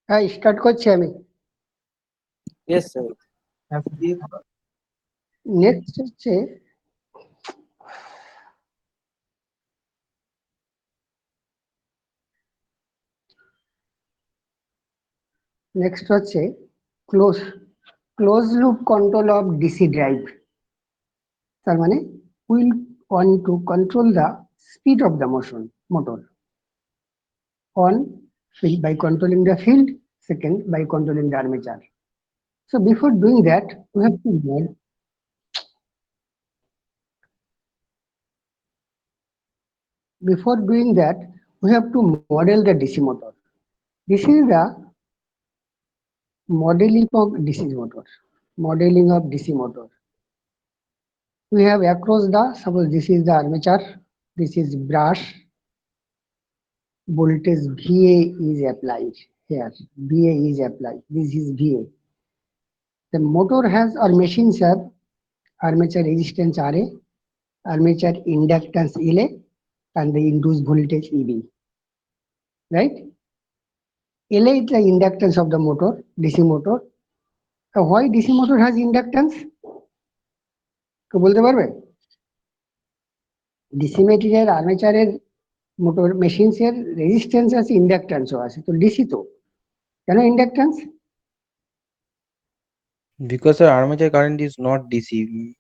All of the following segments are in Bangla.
হ্যাঁ, স্টার্ট করছি আমি। Yes, sir. নেক্সট হচ্ছে close close loop control of DC drive. তার মানে will want to control the speed of the motor. One, by controlling the field. Second, by controlling the armature. So before doing that, we have to model the DC motor. This is the modeling of DC motor. Modeling of DC motor. We have across suppose this is the armature, this is brush, voltage VA is applied here. VA is applied. This is VA. The motor has or machines have armature resistance RA, armature inductance LA, and the induced voltage EB. Right? LA is the inductance of the motor, DC motor. Why DC motor has inductance? কেউ বলতে পারবে? ডিসি মেটেরিয়াল আর্মেচারের মোটর মেশিনসের রেজিস্ট্যান্স আছে, ইন্ডাক্ট্যান্সও আছে, তো ডিসি তো কেন inductance? Because the armature current is not DC,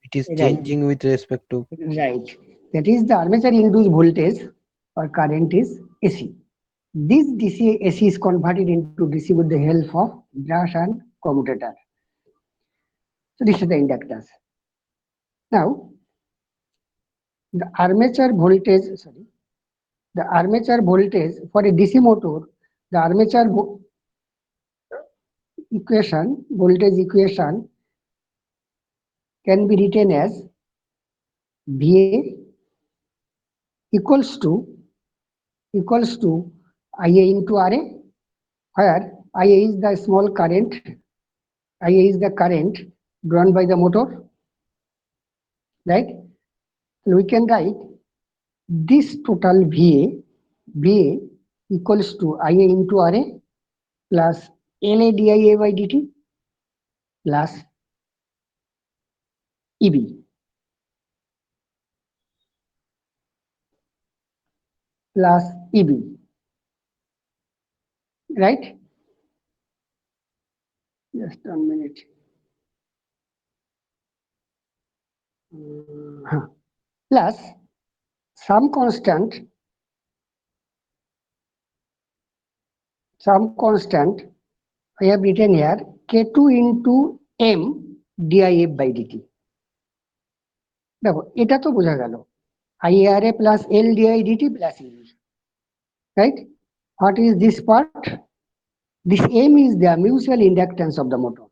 it is Right. changing with respect to. Right. That is the armature induced voltage or current is AC. This DC AC is converted into DC with the help of brush and commutator. So this is the inductance. Now the armature voltage for a DC motor, the armature voltage equation can be written as VA equals to IA into RA, where IA is the small current, IA is the current drawn by the motor, right? And we can write this total VA equals to IA into RA plus LA DIA by dt plus EB. Plus EB, right? Just a minute. Plus some constant I have written here K2 into M DIF by dt. দেখো এটা তো বোঝা গেল, IARA plus LDI dt plus EB, right? What is this part? This M is the mutual inductance of the motor.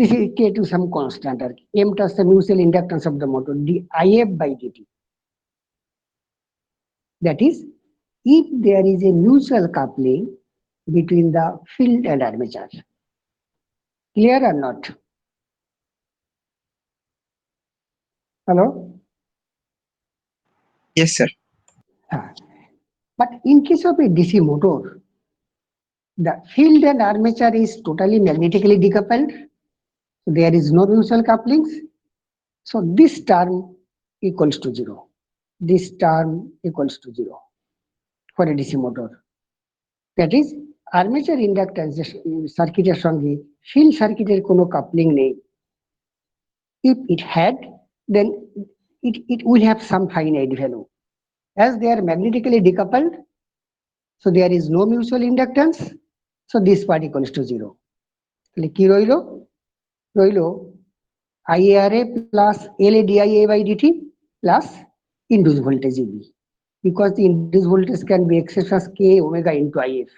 This is K2 some constant, M plus the mutual inductance of the motor, DIF by dt. That is, if there is a mutual coupling between the field and armature. Clear or not? Hello? Yes, sir. But in case of a DC motor, the field and armature is totally magnetically decoupled. There is no mutual couplings. So this term equals to 0. This term equals to 0 for a DC motor. That is, armature inductance সার্কিটের সঙ্গে field সার্কিটের কোনো coupling নেই. If it had, then it will have some finite value. As they are magnetically decoupled, so there is no mutual inductance, so this part equals to 0. তাহলে কি রইল? IARA plus LADIA by dt plus induced voltage EB, because the induced voltage can be expressed as K omega into IF.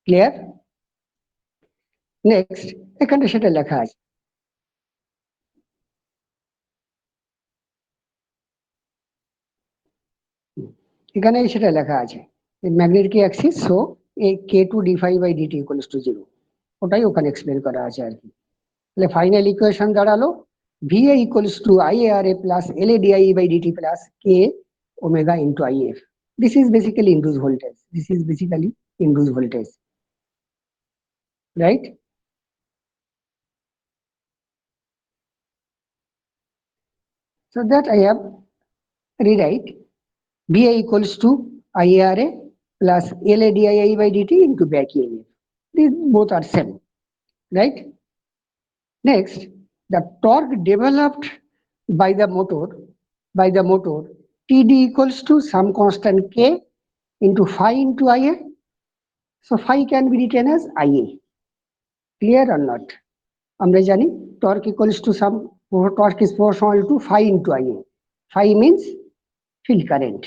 Clear? Next, এখানে সেটা লেখা আছে। এখানে সেটা লেখা আছে ম্যাগনেটিক অ্যাক্সিস, সো এই K2 d5 by dt equals to 0, ওটাই ওখানে এক্সপ্লেন করা আছে আর কি। তাহলে ফাইনাল ইকুয়েশন দাঁড়ালো VA equals to IARA plus LADIE by dt plus K omega into IF. This is basically induced voltage. This is basically induced voltage, right? So that I have rewrite VA equals to IARA plus LADII by dt into back EMF. These both are same, right? Next, the torque developed by the motor TD equals to some constant K into phi into IA. So phi can be written as IA. Clear or not? আমরা জানি torque equals to some torque is proportional to phi into IA. Phi means field current.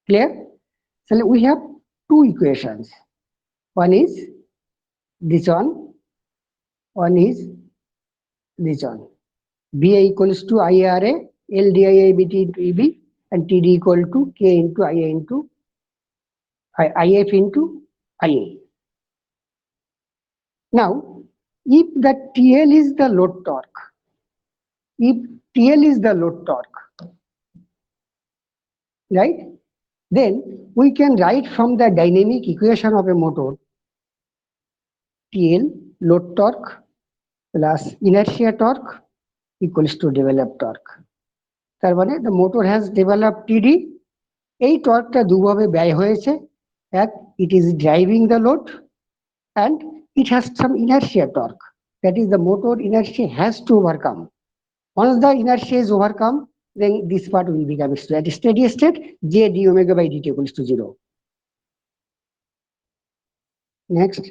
Clear? So we have two equations. One is this one is this one. VA equals to IRA, LDII into EB, and TD equal to K into IA into IF into IA. Now, if the TL is the load torque, right? Then we can write from the dynamic equation of a motor TL load torque plus inertia torque equals to developed torque. তার মানে the motor has developed TD. এই টর্কটা দুভাবে ব্যয় হয়েছে। এক, it is driving the load and it has some inertia torque. That is the motor inertia has to overcome. Once the inertia is overcome, then this part will become at steady state, J d omega by dt equals to 0. Next.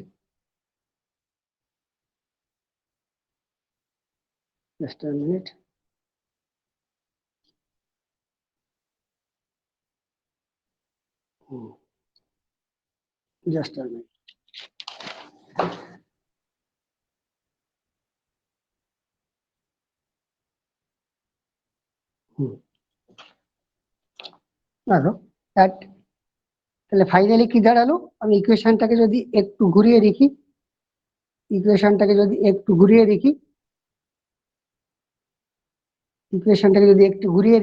Just a minute. Just a minute. তাহলে ফাইনালি কি দাঁড়ালো? আমি ইকুয়েশনটাকে যদি একটু ঘুরিয়ে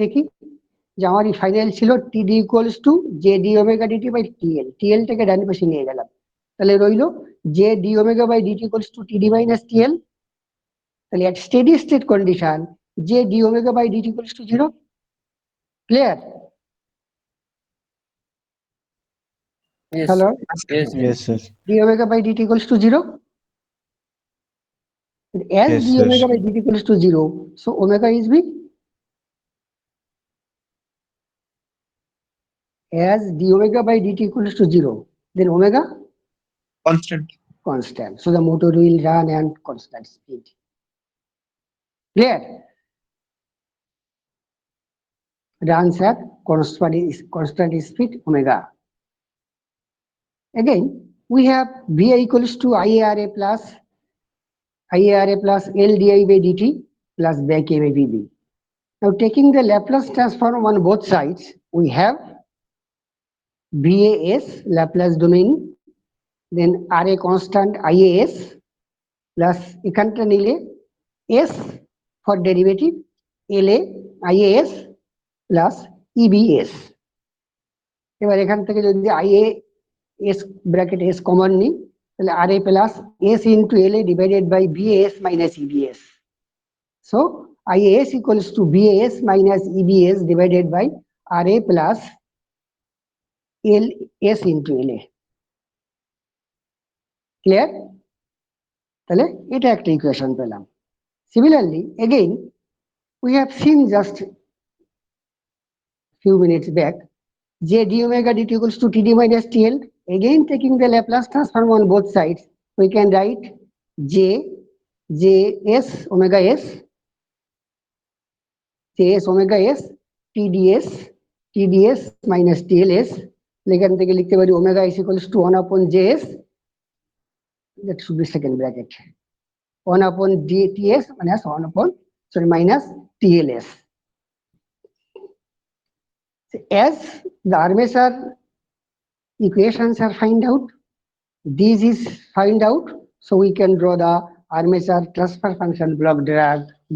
দেখি, যে আমার এই ফাইনাল ছিল TD equals to JD omega DT by TL। TLটাকে ডান পাশে নিয়ে গেলাম, তাহলে রইল JD omega by DT equals to TD minus TL। তাহলে at steady state condition JD omega by dt equals to 0. Clear? Yes. Hello? Yes. Yes, sir. D omega by dt equals to 0. As Yes, d sir. omega by dt equals to 0, so omega is b. As d omega by dt equals to 0, then omega constant. So the motor will run at constant speed. Clear? Runs at constant speed omega. Again, we have VA equals to IARA plus LDI by dt plus back EMF VB. Now taking the Laplace transform on both sides, we have VAS Laplace domain, then RA constant IAS plus এখানটা নিলে S for derivative LA IAS plus EBS। এবার এখান থেকে যদি IAS bracket S কমন নিই, তাহলে RA plus S into LA divided by VAS minus EBS. So IAS equals to VAS minus EBS divided by RA plus LS into LA. Clear? তাহলে এটা একটা ইকুয়েশন পেলাম। Similarly, again, we have seen just few minutes back, J d omega dt equals to TD minus TL. Again, taking the Laplace transform on both sides, we can write JS omega S TDS minus TLS। এখান থেকে লিখতে পারি omega is equals to 1 upon JS, that should be second bracket, 1 upon TS minus 1 upon minus TLS. As the armature equations are find out, this is find out, so we can draw the armature transfer function block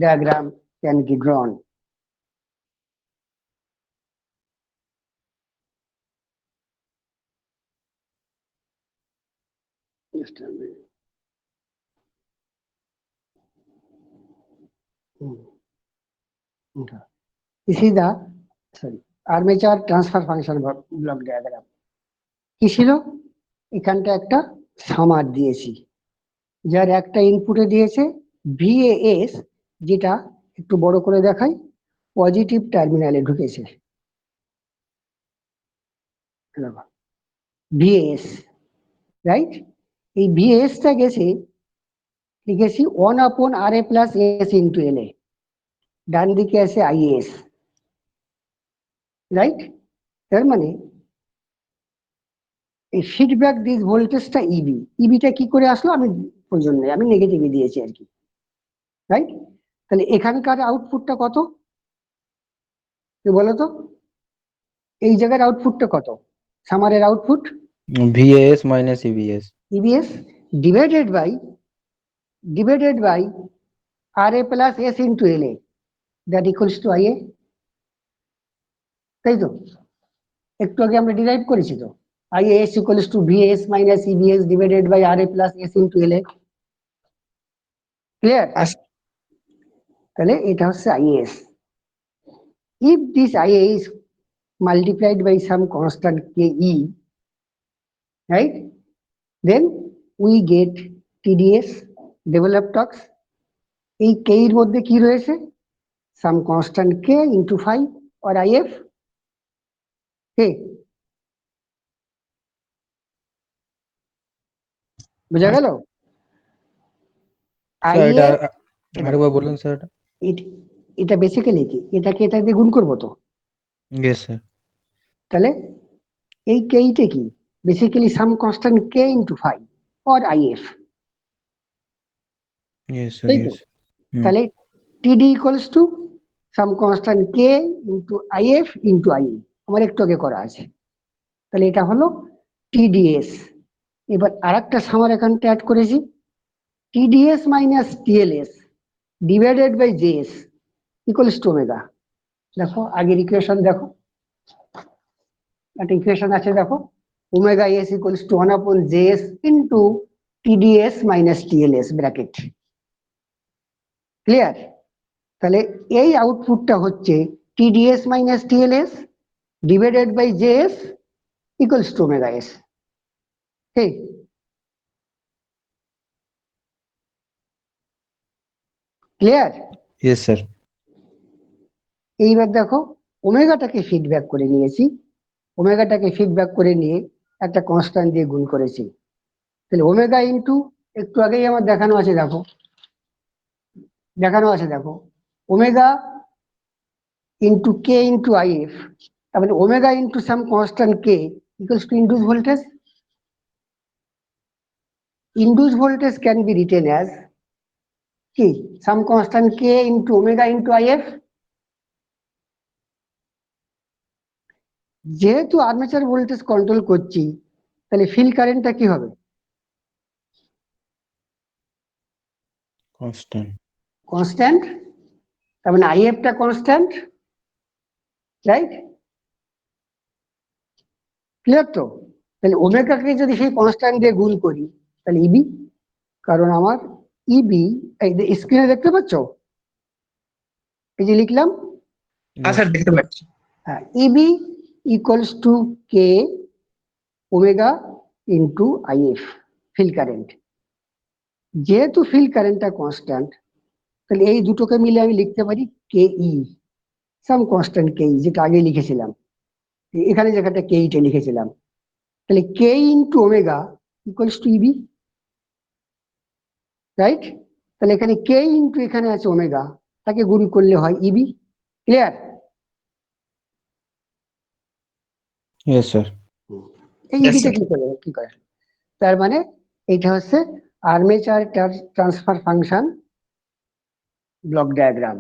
diagram can be drawn. just a minute. Okay. This is the armature transfer function block diagram. কি ছিল এখানটা একটা সামার দিয়েছি যার একটা ইনপুটে দিয়েছে ভিএএস যেটা একটু বড় করে দেখাই পজিটিভ টার্মিনালে ঢুকেছে ভিএএস রাইট এই ভিএএসটা গেছে লিখেছি 1/RA plus S into L এ ডান দিকে আছে আইএস রাইট তার মানে এই ফিডব্যাক দিস ভোল্টেজটা ইবি ইবিটা কি করে আসলো আমি প্রয়োজন নেই আমি নেগেটিভই দিয়েছি আর কি রাইট তাহলে এখানকার আউটপুটটা কত বলো তো এই জায়গার আউটপুটটা কত সামারের output VAS minus EBS. EBS divided by RA plus S into L A that equals to IA তাই তো একটু আগে আমরা ডিরাইভ করেছি তো IAS equals to VAS minus EBS divided by RA plus S into L A clear তাহলে এটা হচ্ছে IAS if this IA is multiplied by some constant KE right then we get TDS developed talks এই K এর মধ্যে কি রয়েছে some constant K into 5 or IF K বুঝা গেল স্যার এটা IA আরেকবার বলুন স্যার এটা এটা বেসিক্যালি কি এটাকে এটা দিয়ে গুণ করবো তো ইয়েস স্যার তাহলে এই কেইটা কি basically some constant K into 5 or IF yes sir তাই তো ইয়েস তাহলে TD equals to some constant K into IF into IE আমার একটু আগে করা আছে তাহলে এটা হলো TDS এবার আরেকটা সামার এখানটা অ্যাড করেছি TDS minus TLS divided by JS equals to omega দেখো আগের ইকুয়েশন দেখো একটা ইকুয়েশন আছে দেখো omega s equals to 1/JS into TDS minus TLS bracket clear তাহলে এই আউটপুটটা হচ্ছে TDS minus TLS divided by JS equals to omega s ঠিক ক্লিয়ার ইয়েস স্যার এইবার দেখো ওমেগাটাকে ফিডব্যাক করে নিয়েছি ওমেগাটাকে ফিডব্যাক করে নিয়ে একটা কনস্ট্যান্ট দিয়ে গুণ করেছি তাহলে ওমেগা ইনটু একটু আগেই আমার দেখানো আছে দেখো omega into K into if তার মানে omega into some constant K equals to induce voltage induced voltage can be written as কি some constant K into omega into IF যেহেতু আর্মেচার ভোল্টেজ কন্ট্রোল করছি তাহলে ফিল্ড কারেন্টটা কি হবে কনস্ট্যান্ট তার মানে IF টা কনস্ট্যান্ট রাইট ক্লিয়ার তো তাহলে ওমেগাকে যদি সেই কনস্ট্যান্ট দিয়ে গুণ করি তাহলে ইবি কারণ আমার ইবি এই স্ক্রিনে দেখতে পাচ্ছ এই যে লিখলাম স্যার দেখতে পাচ্ছি হ্যাঁ EB equals to K omega into IF field current যেহেতু ফিল্ড কারেন্টটা কনস্ট্যান্ট তাহলে এই দুটোকে মিলে আমি লিখতে পারি কে ই সাম কনস্ট্যান্ট কে ই যেটা আগে লিখেছিলাম এখানে জায়গাটা কে ইটা লিখেছিলাম তাহলে K into omega equals to EB right তাহলে এখানে কে ইন্টু এখানে আছে ওমেগা তাকে গুণ করলে হয় ইবি ক্লিয়ার ইয়েস স্যার এই Yes, ইবিটা sir. কি করে তার মানে এটা হচ্ছে armature transfer function block diagram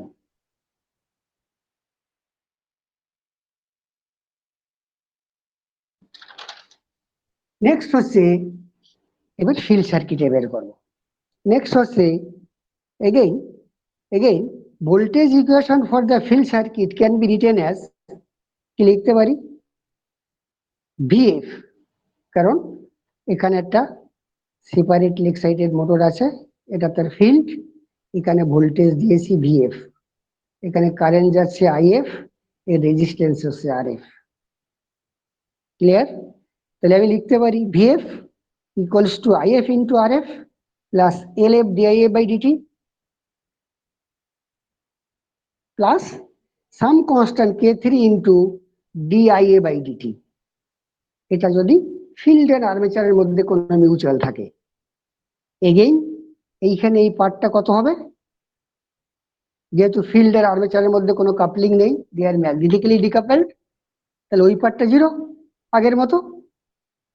next হচ্ছে এবার ফিল্ড সার্কিটে বের করবো নেক্সট হচ্ছে again voltage equation for the field circuit can be written as কি লিখতে পারি ভিএফ কারণ এখানে একটা সেপারেটলি এক্সাইটেড মোটর আছে, এটা তার ফিল্ড, এখানে ভোল্টেজ দিয়েছি ভিএফ, এখানে কারেন্ট যাচ্ছে আইএফ, এর রেজিস্ট্যান্স হচ্ছে আরএফ। ক্লিয়ার? তাহলে আমি লিখতে পারি VF equals to IF into RF plus LF DIA by DT plus some constant K3 into DIA by DT. এটা যদি ফিল্ড এন্ড আর্মেচারের মধ্যে কোনো মিউচুয়াল থাকে। এগেইন এইখানে এই পার্টটা কত হবে? যেহেতু ফিল্ড আর আর্মেচারের মধ্যে কোনো কাপলিং নেই, দে আর ম্যাগনেটিক্যালি ডিকাপলড, তাহলে ওই পার্টটা জিরো আগের মতো।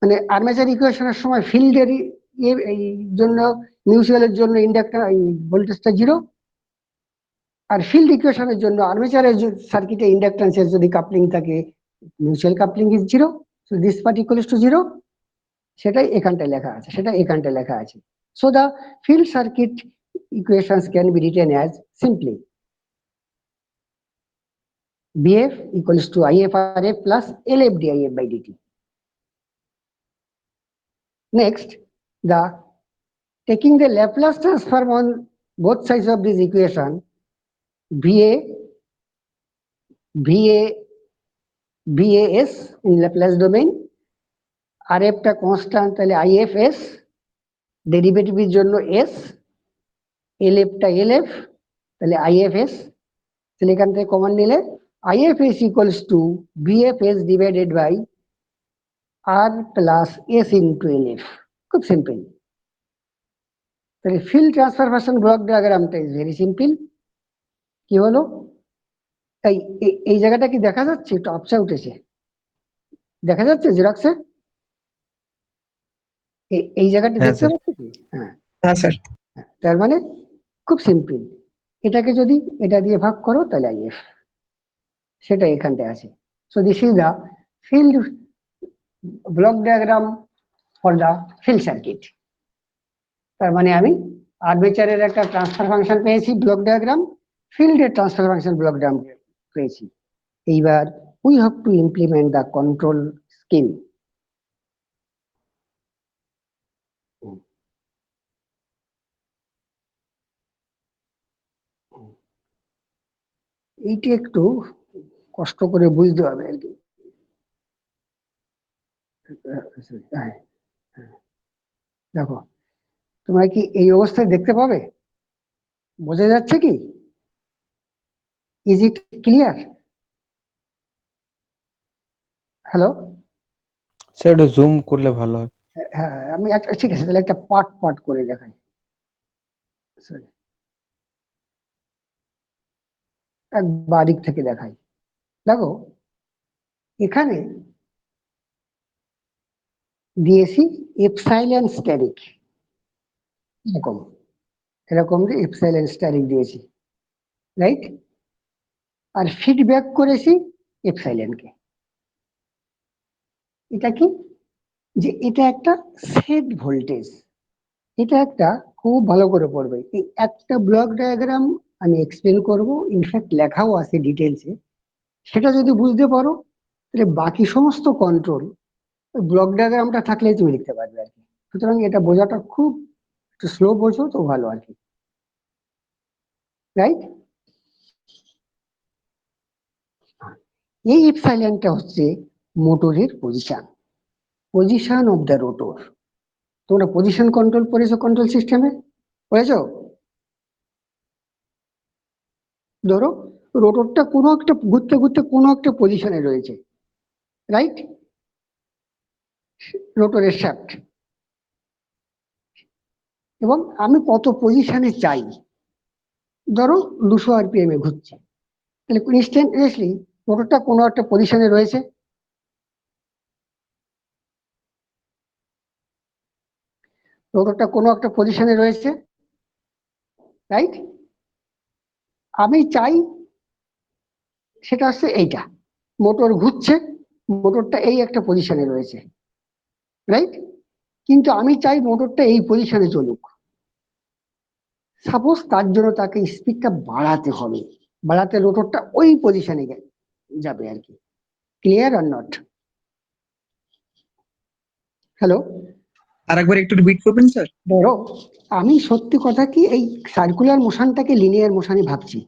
মানে আর্মেচার ইকুয়েশনের সময় ফিল্ডের এই জন্য মিউচুয়ালের জন্য ইন্ডাক্টর ভোল্টেজটা জিরো, আর ফিল্ড ইকুয়েশনের জন্য আর্মেচারের সার্কিটে ইন্ডাক্টেন্সের যদি কাপলিং থাকে mutual coupling is zero, so this part equals to zero. সেটাই এখানটায় লেখা আছে, সেটা এখানটায় লেখা আছে। So the field circuit equations can be written as simply BF equals to IFRF plus LF DIF by dt. Next, taking the Laplace transform on both sides of this equation, VAS in Laplace domain, RF টা constant তাহলে IFS, ডেরিভেটিভের জন্য S, LF টা LF তাহলে IFS, তাহলে এখান থেকে কমন নিলে IFS equals to VFS divided by R plus S into LF. খুব সিম্পল। তাহলে ফিল্ড ট্রান্সফার ফাংশন ব্লক ডায়াগ্রামটা ইজ ভেরি সিম্পল। কি হলো, এই জায়গাটা কি দেখা যাচ্ছে? একটু আপসা উঠেছে, দেখা যাচ্ছে জেরক্সে? এই জায়গাটা হ্যাঁ, দেখতে স্যার। পাচ্ছি কি? হ্যাঁ, হ্যাঁ স্যার। তার মানে খুব সিম্পল। এটাকে যদি এটা দিয়ে ভাগ করো তাহলে আইএফ, সেটা এখানটায় আছে। So this is the field block diagram for the field circuit. তার মানে আমি আর্মেচারের একটা ট্রান্সফার ফাংশন পেয়েছি ব্লক ডায়াগ্রাম, ফিল্ডের ট্রান্সফার ফাংশন ব্লক ডায়াগ্রাম পেয়েছি। এইবার we have to implement the control scheme. এইটি একটু কষ্ট করে বুঝতে হবে আর কি। দেখো, তোমরা কি এই অবস্থায় দেখতে পাবে? বোঝা যাচ্ছে কি? Is it clear? Hello? Sir একটু জুম করলে ভালো হয়। হ্যাঁ, আমি ঠিক আছে, তাহলে একটা পার্ট পার্ট করে দেখাই। এক বাদিক থেকে দেখাই। দেখো, এখানে দিয়েছি এপসাইলন স্ট্যাটিক, এরকম এরকম যে এপসাইলন স্ট্যাটিক দিয়েছি, রাইট? আর ফিডব্যাক করেছি এপসাইলনকে। এটা কি? যে এটা একটা সেট ভোল্টেজ, এটা একটা খুব ভালো করে পড়বে। এই একটা ব্লক ডায়াগ্রাম আমি এক্সপ্লেন করব, ইনফ্যাক্ট লেখাও আছে ডিটেলসে। সেটা যদি বুঝতে পারো তাহলে বাকি সমস্ত কন্ট্রোল ব্লক ডায়াগ্রামটা থাকলেই তুমি লিখতে পারবে আর কি। সুতরাং এটা বোঝাটা খুব একটু স্লো বোঝো তো ভালো আর কি, রাইট? এই এপসাইলনটা হচ্ছে মোটরের পজিশন অফ দ্য রোটর। তোমরা পজিশন কন্ট্রোল পড়েছো কন্ট্রোল সিস্টেমে, পড়েছো? ধরো রোটরটা কোনো একটা ঘুরতে ঘুরতে কোনো একটা পজিশনে রয়েছে, রাইট? রোটরের শ্যাফট, এবং আমি কত পজিশনে চাই, ধরো 200 RPM এ ঘুরছে, তাহলে ইনস্ট্যান্টিনিয়াসলি রোটরটা কোনো একটা পজিশনে রয়েছে, রোটরটা কোনো একটা পজিশনে রয়েছে, রাইট? আমি চাই সেটা হচ্ছে এইটা, মোটর ঘুরছে, মোটরটা এই একটা পজিশনে রয়েছে, রাইট? কিন্তু আমি চাই মোটরটা এই পজিশনে চলুক। সাপোজ তার জন্য তাকে স্পিডটা বাড়াতে হবে, বাড়াতে রোটরটা ওই পজিশনে যাবে আর কি। Clear or not? হ্যালো? আরেকবার একটু রিপিট করবেন স্যার? ধরো আমি সত্যি কথা কি এই সার্কুলার মোশনটাকে লিনিয়ার মোশনে ভাবছি,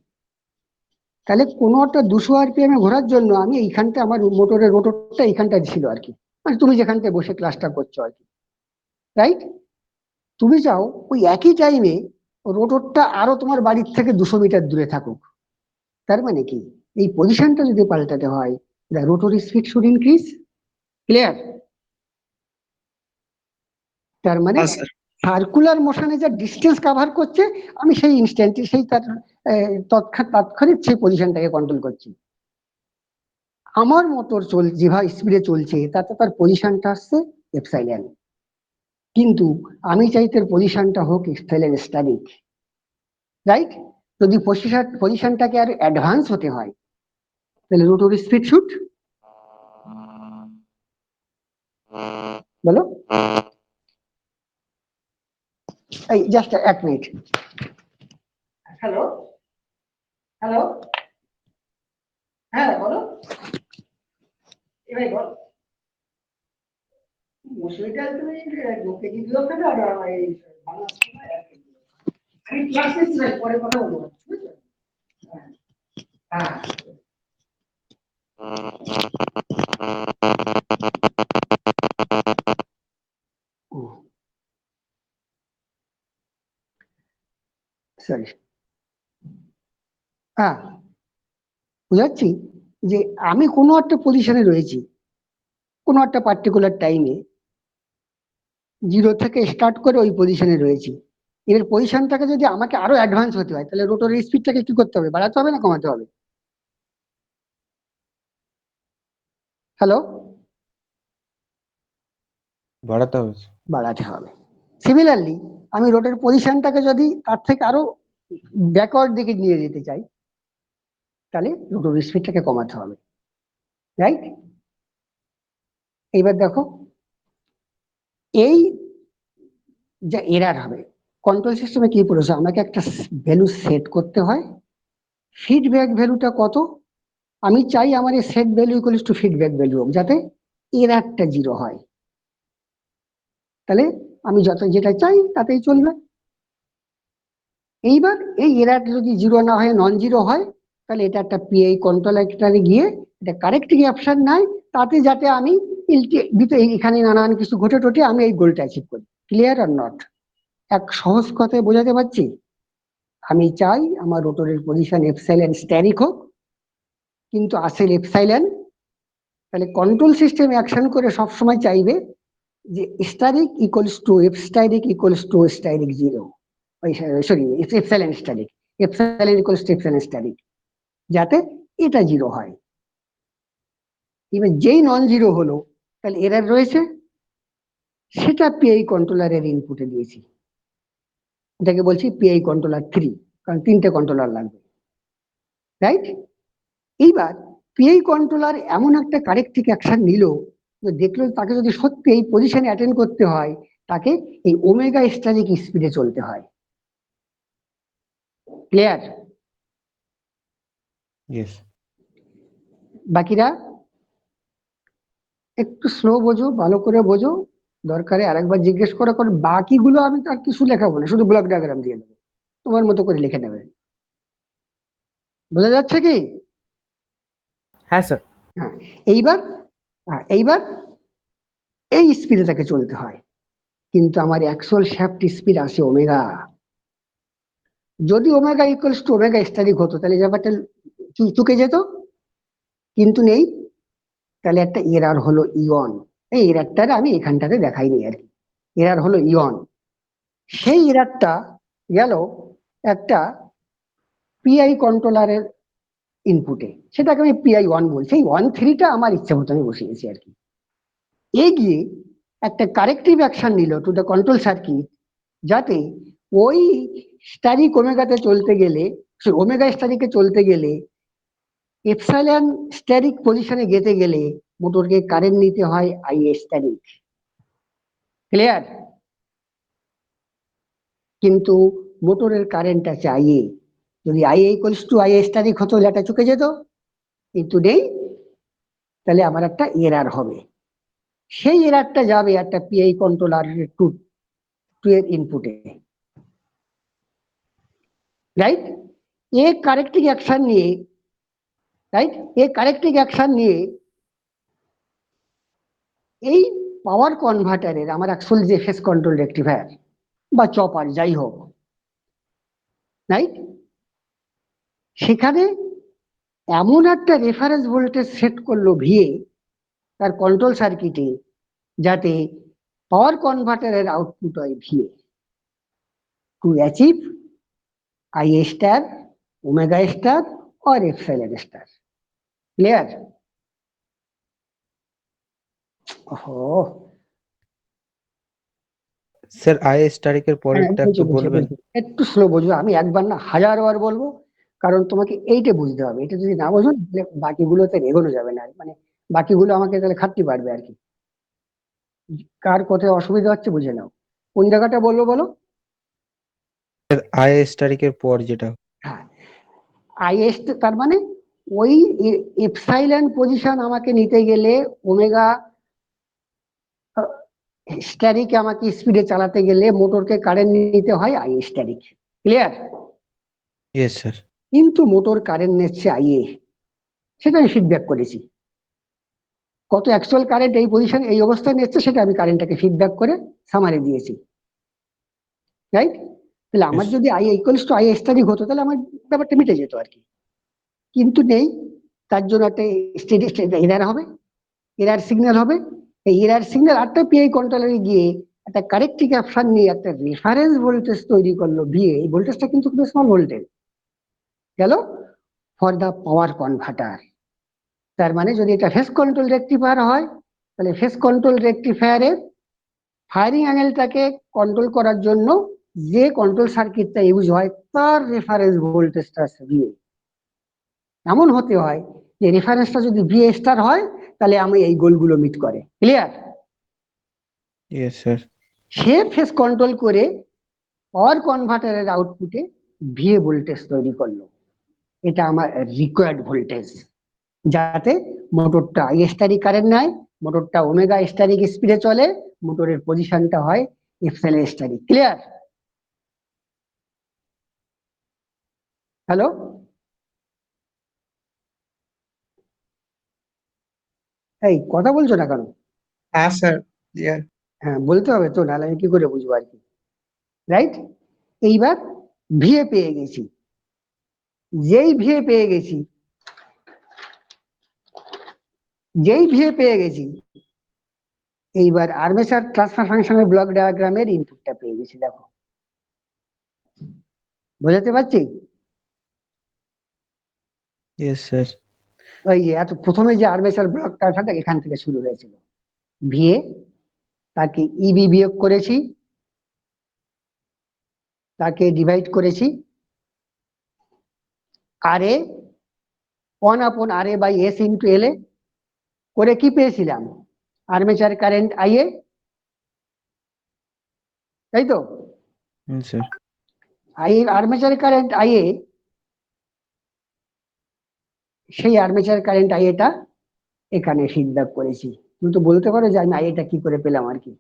তাহলে কোনো একটা 200 RPM এ ঘোরার জন্য আমি এইখানটা আমার মোটরের রোটরটা এইখানটা ছিল আর কি, মানে তুমি যেখানটা বসে ক্লাসটা করছো আর কি, রাইট? তুমি চাও ওই একই টাইমে রোটরটা আরো তোমার বাড়ির থেকে 200 মিটার দূরে থাকুক। তার মানে কি এই পজিশনটা যদি পাল্টাতে হয়, the rotor speed should increase. Clear? তার মানে হ্যাঁ স্যার। সার্কুলার মোশনে যা ডিস্টেন্স কভার করছে, আমি সেই ইনস্ট্যান্টে সেই তার তাৎক্ষণিক সেই পজিশনটাকে কন্ট্রোল করছি। আমার মোটর যেভাবে স্পিডে চলছে তাতে তার পজিশনটা আসছে এপসাইলন, কিন্তু আমি চাই তার পজিশনটা হোক এপসাইলন স্ট্যাটিক, রাইট? যদি পজিশনটাকে আর অ্যাডভান্স হতে হয়, তাহলে রোটর স্পিড শুট, বলো এই জাস্ট 1 মিনিট। হ্যালো, হ্যালো, হ্যাঁ বলো, এবার বল। মসুরিটা তুমি 2 কেজি দিলেও খাবে, আর এই বাংলা আমি ক্লাস নিচ্ছি ভাই, পরে কথা বলবো, বুঝছো? হ্যাঁ, সরি, হ্যাঁ বুঝাচ্ছি যে আমি কোনো একটা পজিশনে রয়েছি, কোনো একটা পার্টিকুলার টাইমে, 0 থেকে স্টার্ট করে ওই পজিশনে রয়েছি। এর পজিশনটাকে যদি আমাকে আরো অ্যাডভান্স হতে হয়, তাহলে রোটরের স্পিডটাকে কি করতে হবে, বাড়াতে হবে না কমাতে হবে? হ্যালো, বাড়াতে হবে। বাড়াতে হবে। সিমিলারলি আমি রোডের পজিশনটাকে যদি তার থেকে আরো ব্যাকওয়ার্ড দিকে নিয়ে যেতে চাই, তাহলে রোডের স্পিডটাকে কমাতে হবে, রাইট? এইবার দেখো এই যে এরার হবে, কন্ট্রোল সিস্টেমে কি বলেছে, আমাকে একটা ভ্যালু সেট করতে হয়। ফিডব্যাক ভ্যালুটা কত? আমি চাই আমার এই set value equals to feedback value হোক, যাতে এরারটা 0 হয়। তাহলে আমি যত যেটা চাই তাতেই চলবে। এইবার এই এরার যদি 0 না হয়, নন 0 হয়, তাহলে এটা একটা পিআই কন্ট্রোলারে গিয়ে এটা কারেক্টিং অ্যাকশন নেয়, তাতে যাতে আমি এখানে নানান কিছু ঘটে টোটে আমি এই গোলটা অ্যাচিভ করি। Clear or not? এক সহজ কথায় বোঝাতে পারছি? আমি চাই আমার রোটরের পজিশন এপসাইলন স্ট্যারিক হোক, কিন্তু আসল এপসাইলন, তাহলে কন্ট্রোল সিস্টেম অ্যাকশন করে সবসময় চাইবে যে asterisk equals to F asterisk equals to asterisk 0, sorry epsilon asterisk, epsilon equals to epsilon asterisk, যাতে এটা 0 হয়। এবার যেই নন 0 হলো, তাহলে এরার রয়েছে, সেটা পিআই কন্ট্রোলারের ইনপুটে দিয়েছি, এটাকে বলছি পিআই কন্ট্রোলার 3, কারণ 3টে কন্ট্রোলার লাগবে, রাইট? এইবার পিআই কন্ট্রোলার এমন একটা কারেক্টিভ অ্যাকশন নিল, দেখলো তাকে যদি সত্যি এই পজিশনে অ্যাটেন্ড করতে হয়, তাকে এই ওমেগা স্ট্যাটিক স্পিডে চলতে হয়। ক্লিয়ার? Yes. বাকিরা একটু স্লো বোঝো, ভালো করে বোঝো, দরকারে আরেকবার জিজ্ঞেস করা, কারণ বাকিগুলো আমি তো আর কিছু লেখাবো না, শুধু ব্লক ডায়াগ্রাম দিয়ে দেবো, তোমার মতো করে লিখে নেবে। বোঝা যাচ্ছে কি? হ্যাঁ স্যার। হ্যাঁ। এইবার এইবার এই স্পিডে তাকে চলতে হয়, কিন্তু আমার অ্যাকচুয়াল শ্যাফট স্পিড আসে ওমেগা। যদি omega equals to omega static হতো, তাহলে ব্যাপারটা চুকে যেত, কিন্তু নেই। তাহলে একটা এরার হলো ইয়ন, এই এরারটা আমি এখানটাতে দেখাইনি আর কি, এরার হলো ইয়ন। সেই এরারটা গেল একটা পিআই কন্ট্রোলারের ইনপুটে, সেটাকে আমি PI1 বলছি, এই 1 3টা আমার ইচ্ছে মতো আমি বসিয়েছি আর কি। এগিয়ে একটা কারেক্টিভ অ্যাকশন নিল টু দ্য কন্ট্রোল সার্কিট, যাতে ওই স্ট্যারিক ওমেগাতে চলতে গেলে, ওমেগা স্ট্যারিকে চলতে গেলে, এপসাইলন স্ট্যারিক পজিশনে যেতে গেলে মোটরকে কারেন্ট নিতে হয় আইএ স্ট্যারিক। ক্লিয়ার? কিন্তু মোটরের কারেন্ট আছে আইএ, যদি আইএ ইকুয়ালস টু আইএ স্ট্যারিক হতো, এটা চুকে যেত, কিন্তু নেই, তাহলে আমার একটা এরার হবে। সেই এরারটা যাবে একটা পিআই কন্ট্রোলার টু এর ইনপুটে, রাইট? এ কারেক্টিং অ্যাকশন নিয়ে, রাইট, এ কারেক্টিং অ্যাকশন নিয়ে এই পাওয়ার কনভার্টারের আমার অ্যাকচুয়াল যে ফেস কন্ট্রোল রেক্টিফায়ার বা চপার যাই হোক, রাইট, সেখানে এমন একটা রেফারেন্স ভোল্টেজ সেট করলো ভিএ তার কন্ট্রোল সার্কিটে, যাতে পাওয়ার কনভার্টারের আউটপুট হয় VA to achieve IA star, omega star or epsilon star. Clear? ওহ, স্যার স্টারিকের পরেরটা একটু বলবেন? একটু স্লো বুঝবে, আমি একবার না হাজারবার বলবো, কারণ তোমাকে এইটা বুঝতে হবে। এটা যদি না বোঝো তাহলে বাকিগুলোতে এগোনো যাবে না, মানে বাকিগুলো আমাকে তাহলে খাটতে পারবে আর কি। কার কোথায় অসুবিধা হচ্ছে বুঝে নাও। কোন জায়গাটা বলবো বলো? স্যার স্টারিকের পর যেটা। হ্যাঁ, আইএস তার মানে ওই এপসাইলন পজিশন আমাকে নিতে গেলে ওমেগা স্ট্যারিক আমাকে স্পিডে চালাতে গেলে মোটরকে কারেন্ট নিতে হয় আই স্ট্যারিক। ক্লিয়ার? Yes sir. কিন্তু মোটর কারেন্ট নিচ্ছে আইএ, সেটা আমি ফিডব্যাক করেছি। কত অ্যাকচুয়াল কারেন্ট এই পজিশন এই অবস্থায় নিচ্ছে সেটা আমি কারেন্টটাকে ফিডব্যাক করে সামারে দিয়েছি, রাইট? তাহলে আমার যদি আই ইকুয়ালস টু আই স্ট্যারিক হতো তাহলে আমার ব্যাপারটা মিটে যেত আর কি, কিন্তু নেই। তার জন্য একটা স্টেডি স্টেট এরার হবে, এরার সিগন্যাল হবে। এই এরার সিগন্যাল একটা পিআই কন্ট্রোলারে গিয়ে একটা কারেক্টিভ অ্যাকশন নিয়ে একটা রেফারেন্স ভোল্টেজ তৈরি করলো ভিএ। এই ভোল্টেজটা কিন্তু খুব স্মল ভোল্টেজ গেল ফর দা পাওয়ার কনভার্টার। তার মানে যদি এটা ফেস কন্ট্রোল রেক্টিফায়ার হয় তাহলে ফেস কন্ট্রোল রেক্টিফায়ারের ফায়ারিং অ্যাঙ্গেলটাকে কন্ট্রোল করার জন্য যে কন্ট্রোল সার্কিটটা ইউজ হয় তার রেফারেন্স ভোল্টেজটা ভিএ এমন হতে হয় যে রেফারেন্সটা যদি ভিএ স্টার হয় তাহলে আমি এই গোলগুলো মিট করে। ক্লিয়ার? Yes sir. সে ফেস কন্ট্রোল করে পাওয়ার কনভার্টারের আউটপুটে ভিএ ভোল্টেজ তৈরি করলো। এটা আমার রিকোয়ার্ড ভোল্টেজ, যাতে মোটরটা আই স্টারিক কারেন্ট নেয়, মোটরটা ওমেগা স্টারিক স্পিডে চলে, মোটরের পজিশনটা হয় এপসাইলন স্টারিক। ক্লিয়ার? হ্যালো, এই কথা বলছো না কেন? হ্যাঁ স্যার, ক্লিয়ার। হ্যাঁ বলতে হবে তো, নাহলে আমি কি করে বুঝবো আর কি, রাইট? এইবার ভিএ পেয়ে গেছি, যেই ভিএ পেয়ে গেছি, যেই ভিএ পেয়ে গেছি, এইবার আর্মেচার ট্রান্সফার ফাংশনের ব্লক ডায়াগ্রামের ইনপুটটা পেয়ে গেছি। দেখো, বোঝাতে পারছি? Yes sir. ওই যে এত প্রথমে যে আর্মেচার ব্লক ডায়াগ্রামটা এখান থেকে শুরু হয়েছিল, ভিএ, তাকে ইবি বিয়োগ করেছি, তাকে ডিভাইড করেছি আর এ 1/RA/S ইন্টু এল এ করে কি পেয়েছিলাম? আর্মেচার কারেন্ট আইএ, তাই তো? স্যার। আর্মেচার কারেন্ট আইএ, সেই আর্মেচার কারেন্ট আইএটা এখানে ফিডব্যাক করেছি। তুমি তো বলতে পারো যে আমি আইএটা কি করে পেলাম আর কি।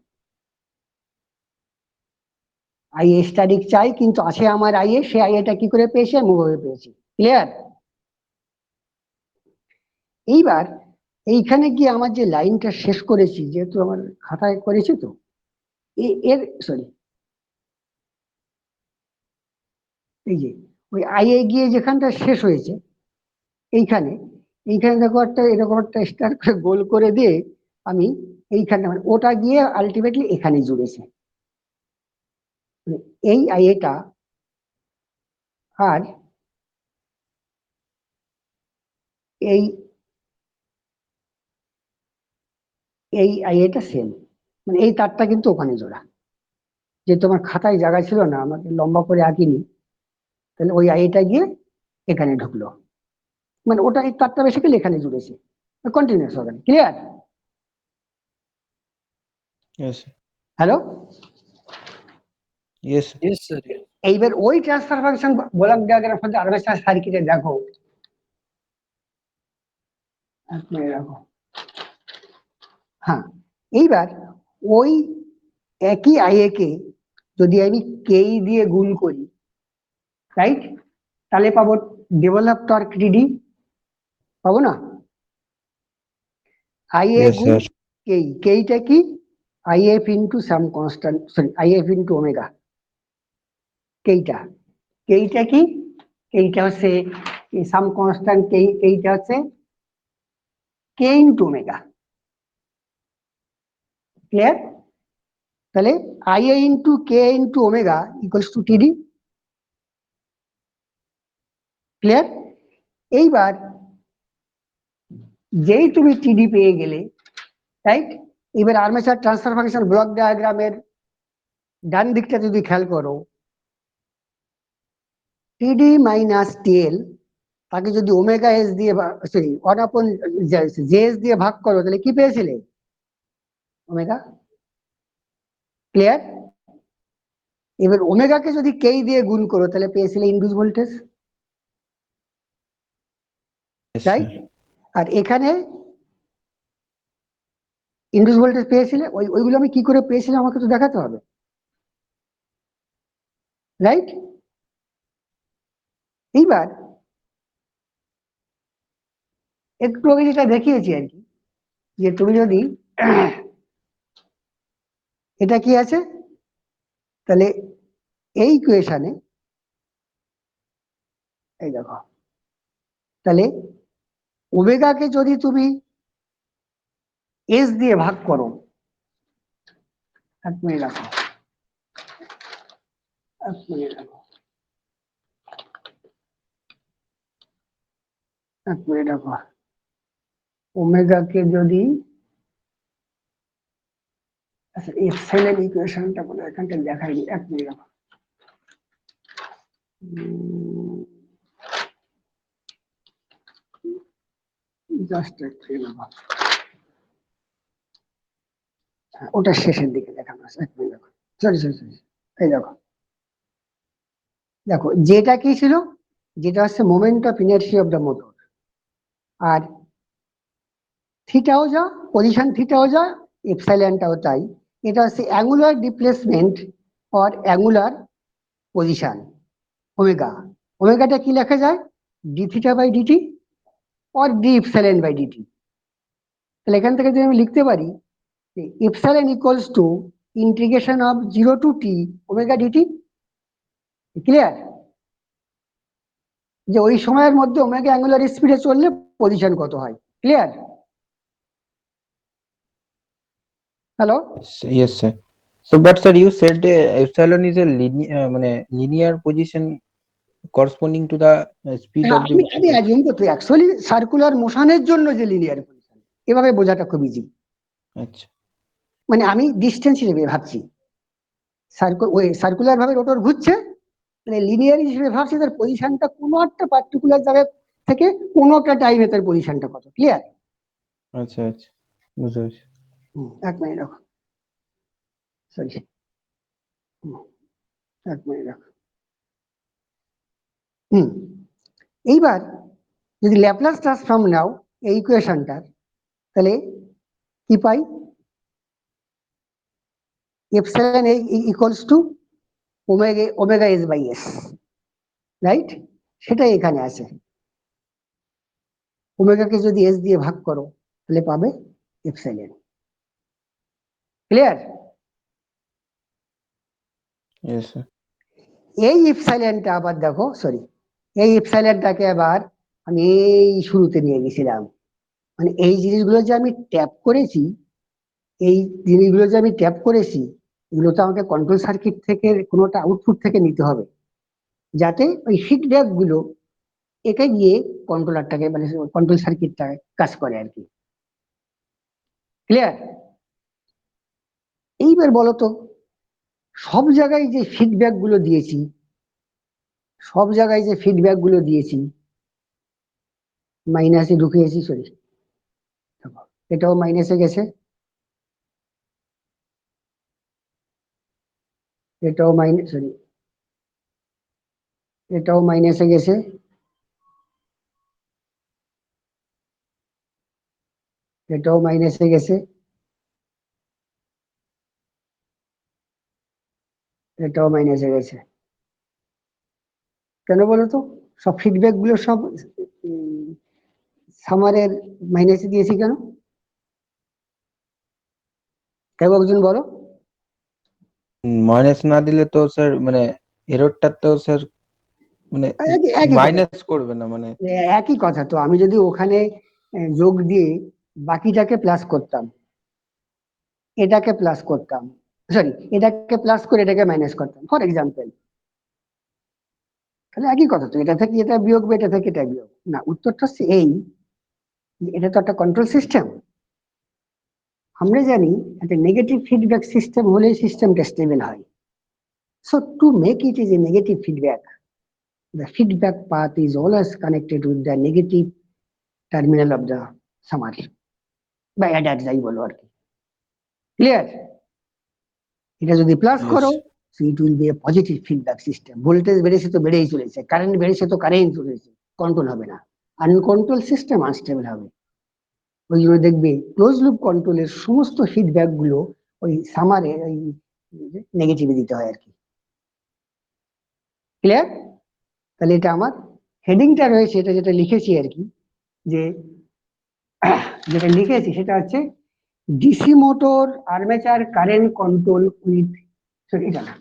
আইএ স্ট্যাটিক চাই কিন্তু আছে আমার আইএ, সে আইএটা কি করে পেয়েছি? আমি ওভাবে পেয়েছি। ক্লিয়ার? এইবার এইখানে গিয়ে আমার যে লাইনটা শেষ করেছি, যেহেতু আমার খাতায় করেছি তো, এর সরি, এই যে ওই আইএ গিয়ে যেখানটা শেষ হয়েছে এইখানে, এইখানে দেখো একটা এরকম একটা স্টার করে গোল করে দিয়ে আমি এইখানে, মানে ওটা গিয়ে আলটিমেটলি এখানে জুড়েছে। মানে এই আইএটা আর এই এই আইএটা সেম, মানে এই তারটা কিন্তু ওখানে জোড়া। যে তোমার খাতায় জায়গা ছিল না, আমাকে লম্বা করে আঁকিনি, তাহলে ওই আইএটা গিয়ে এখানে ঢুকলো, মানে ওটা এই তারটা বেসিক্যালি এখানে জুড়েছে, কন্টিনিউয়াস হবে। Clear? Yes hello, yes Yes, sir. এইবার ওই transfer function block diagram for armature সার্কিটে দেখো, এক মিনিট রাখো। হ্যাঁ, এইবার ওই একই আইএ কে যদি আমি কে দিয়ে গুণ করি, রাইট, তাহলে পাবো ডেভেলপ টর্ক ডিডি, পাবো না? আইএ Yes, গুণ sir. কেইটা কি? If into some constant, sorry, if into omega. কেইটা কি? কেইটা হচ্ছে সাম কনস্ট্যান্ট, কেইটা হচ্ছে কে ইন্টু ওমেগা। ক্লিয়ার? তাহলে IA into k into omega equals two টিডি। ক্লিয়ার? এইবার যেই তুমি টিডি পেয়ে গেলে, রাইট, এবার আর্মেচার ট্রান্সফার ফাংশন ব্লক ডায়াগ্রামের ডান দিকটা যদি খেয়াল করো, টিডি মাইনাস টিএল তাকে যদি ওমেগা এস দিয়ে, সরি, 1/, জেএস দিয়ে ভাগ করো, তাহলে কি পেয়েছিলে? ওমেগা। ক্লিয়ার? এবার ওমেগাকে যদি কে দিয়ে গুণ করো, তাহলে পেয়েছিলে induce voltage, Yes, right? sir. আর এখানে ইনডিউস ভোল্টেজ পেয়েছিলে, ওইগুলো আমি কি করে পেয়েছিলাম আমাকে তো দেখাতে হবে, রাইট? এইবার একটু আগে যেটা দেখিয়েছি আর কি, যে তুমি যদি এটা কি আছে, তাহলে এই ইকুয়েশনে, এই দেখো, তাহলে ওমেগাকে যদি তুমি এস দিয়ে ভাগ করো, এক মিনিট রাখো, এক মিনিট রাখো, এক মিনিট রাখো, ওমেগাকে যদি, আচ্ছা এপসাইলন ইকুয়েশনটা বলে এখানটা দেখাইনি, এক মিনিট রাখো। জাস্ট এক মিনিট রাখো, ওটা শেষের দিকে দেখানো আছে, এক মিনিট রাখো, সরি সরি সরি, এই দেখো, দেখো যেটা কি ছিল, যেটা হচ্ছে moment of inertia of the motor, আর থিটাও যা, পজিশন থিটাও যা, এপসাইলনটাও তাই, এটা হচ্ছে angular displacement or angular position, omega. ওমেগাটা কি লেখা যায়? D theta by DT or D epsilon by DT. তাহলে এখান থেকে যদি আমি লিখতে পারি যে epsilon equals to integration of 0 to T omega DT. Clear? যে ওই সময়ের মধ্যে ওমেগা অ্যাঙ্গুলার স্পিডে চললে পজিশন কত হয়। Clear? Hello? Yes, sir. So, but sir, you said epsilon is a linear position corresponding to the speed হ্যাঁ, of the. আমি অ্যাজিউম করতে, অ্যাকচুয়ালি সার্কুলার মোশনের জন্য যে লিনিয়ার পজিশন, এভাবে বোঝাটা খুব ইজি। আচ্ছা, মানে আমি ডিস্টেন্স হিসেবে ভাবছি, সার্কুলার ভাবে রোটর ঘুরছে, মানে লিনিয়ার হিসেবে ভাবছি তার পজিশনটা কোনো একটা পার্টিকুলার জায়গা থেকে কোনো একটা টাইমে তার পজিশনটা কত। ক্লিয়ার? আচ্ছা, আচ্ছা, বুঝতে পারছি। এক মিনিট রাখো, সরি, এক মিনিট রাখো। এইবার যদি ল্যাপ্লাস ট্রান্সফর্ম নাও এই ইকুয়েশনটার, তাহলে কি পাই? Epsilon equals to omega S by S, right? সেটাই এখানে আছে। ওমেগাকে যদি এস দিয়ে ভাগ করো, তাহলে পাবে এপসাইলন। ক্লিয়ার? Yes, sir. এই এপসাইলনটা আবার দেখো, সরি, এই এপসাইলনটাকে আবার আমি এই শুরুতে নিয়ে গেছিলাম, মানে এই জিনিসগুলো যে আমি ট্যাপ করেছি, এই জিনিসগুলো যে আমি ট্যাপ করেছি, এগুলো তো আমাকে কন্ট্রোল সার্কিট থেকে কোনোটা আউটপুট থেকে নিতে হবে, যাতে ওই ফিডব্যাক গুলো একে গিয়ে কন্ট্রোলারটাকে, মানে কন্ট্রোল সার্কিটটাকে কাজ করে আর কি। ক্লিয়ার? এইবার বলো তো, সব জায়গায় যে ফিডব্যাক গুলো দিয়েছি, সব জায়গায় যে ফিডব্যাক গুলো দিয়েছি, মাইনাসে ঢুকিয়েছি, সরি, এটাও মাইনাসে গেছে, এটাও মাইনাস, সরি, এটাও মাইনাসে গেছে, এটাও মাইনাসে গেছে, এটাও মাইনাসে গেছে। কেন বলো তো? সব ফিডব্যাক গুলো সব সামারের মাইনাসে দিয়েছি কেন? কেউ একজন বলো। মাইনাস না দিলে তো স্যার মানে এররটা তো স্যার মানে একই কথা, মাইনাস করবে না মানে। একই কথা তো। আমি যদি ওখানে যোগ দিয়ে বাকিটাকে প্লাস করতাম, এটাকে প্লাস করতাম, সরি এটাকে প্লাস করে এটাকে মাইনাস করতাম ফর এক্সাম্পল, তাহলে একই কথা তো। এটা থেকে এটা বিয়োগ বা এটা থেকে এটা বিয়োগ, না উত্তরটা হচ্ছে এই, এটা তো একটা কন্ট্রোল সিস্টেম। আমরা জানি একটা নেগেটিভ ফিডব্যাক সিস্টেম হলে সিস্টেমটা স্টেবল হয়। So to make it is a negative feedback, the feedback path is always connected with the negative terminal of the summary বা অ্যাডার যাই বলো আর কি। ক্লিয়ার? এটা যদি প্লাস Yes. করো, it will B A positive feedback system. Voltage বেড়েছে তো বেড়েই চলেছে, কারেন্ট বেড়েছে তো কারেন্ট চলেছে, কন্ট্রোল হবে না। আনকন্ট্রোল সিস্টেম আনস্টেবল হবে। ওই জন্য দেখবে ক্লোজ লুপ কন্ট্রোলের সমস্ত ফিডব্যাক গুলো ওই সামারে ওই নেগেটিভে দিতে হয় আর কি। ক্লিয়ার? তাহলে এটা আমার হেডিংটা রয়েছে, এটা যেটা লিখেছি আর কি, যে যেটা লিখেছি সেটা হচ্ছে DC motor armature current control with, sorry এটা না,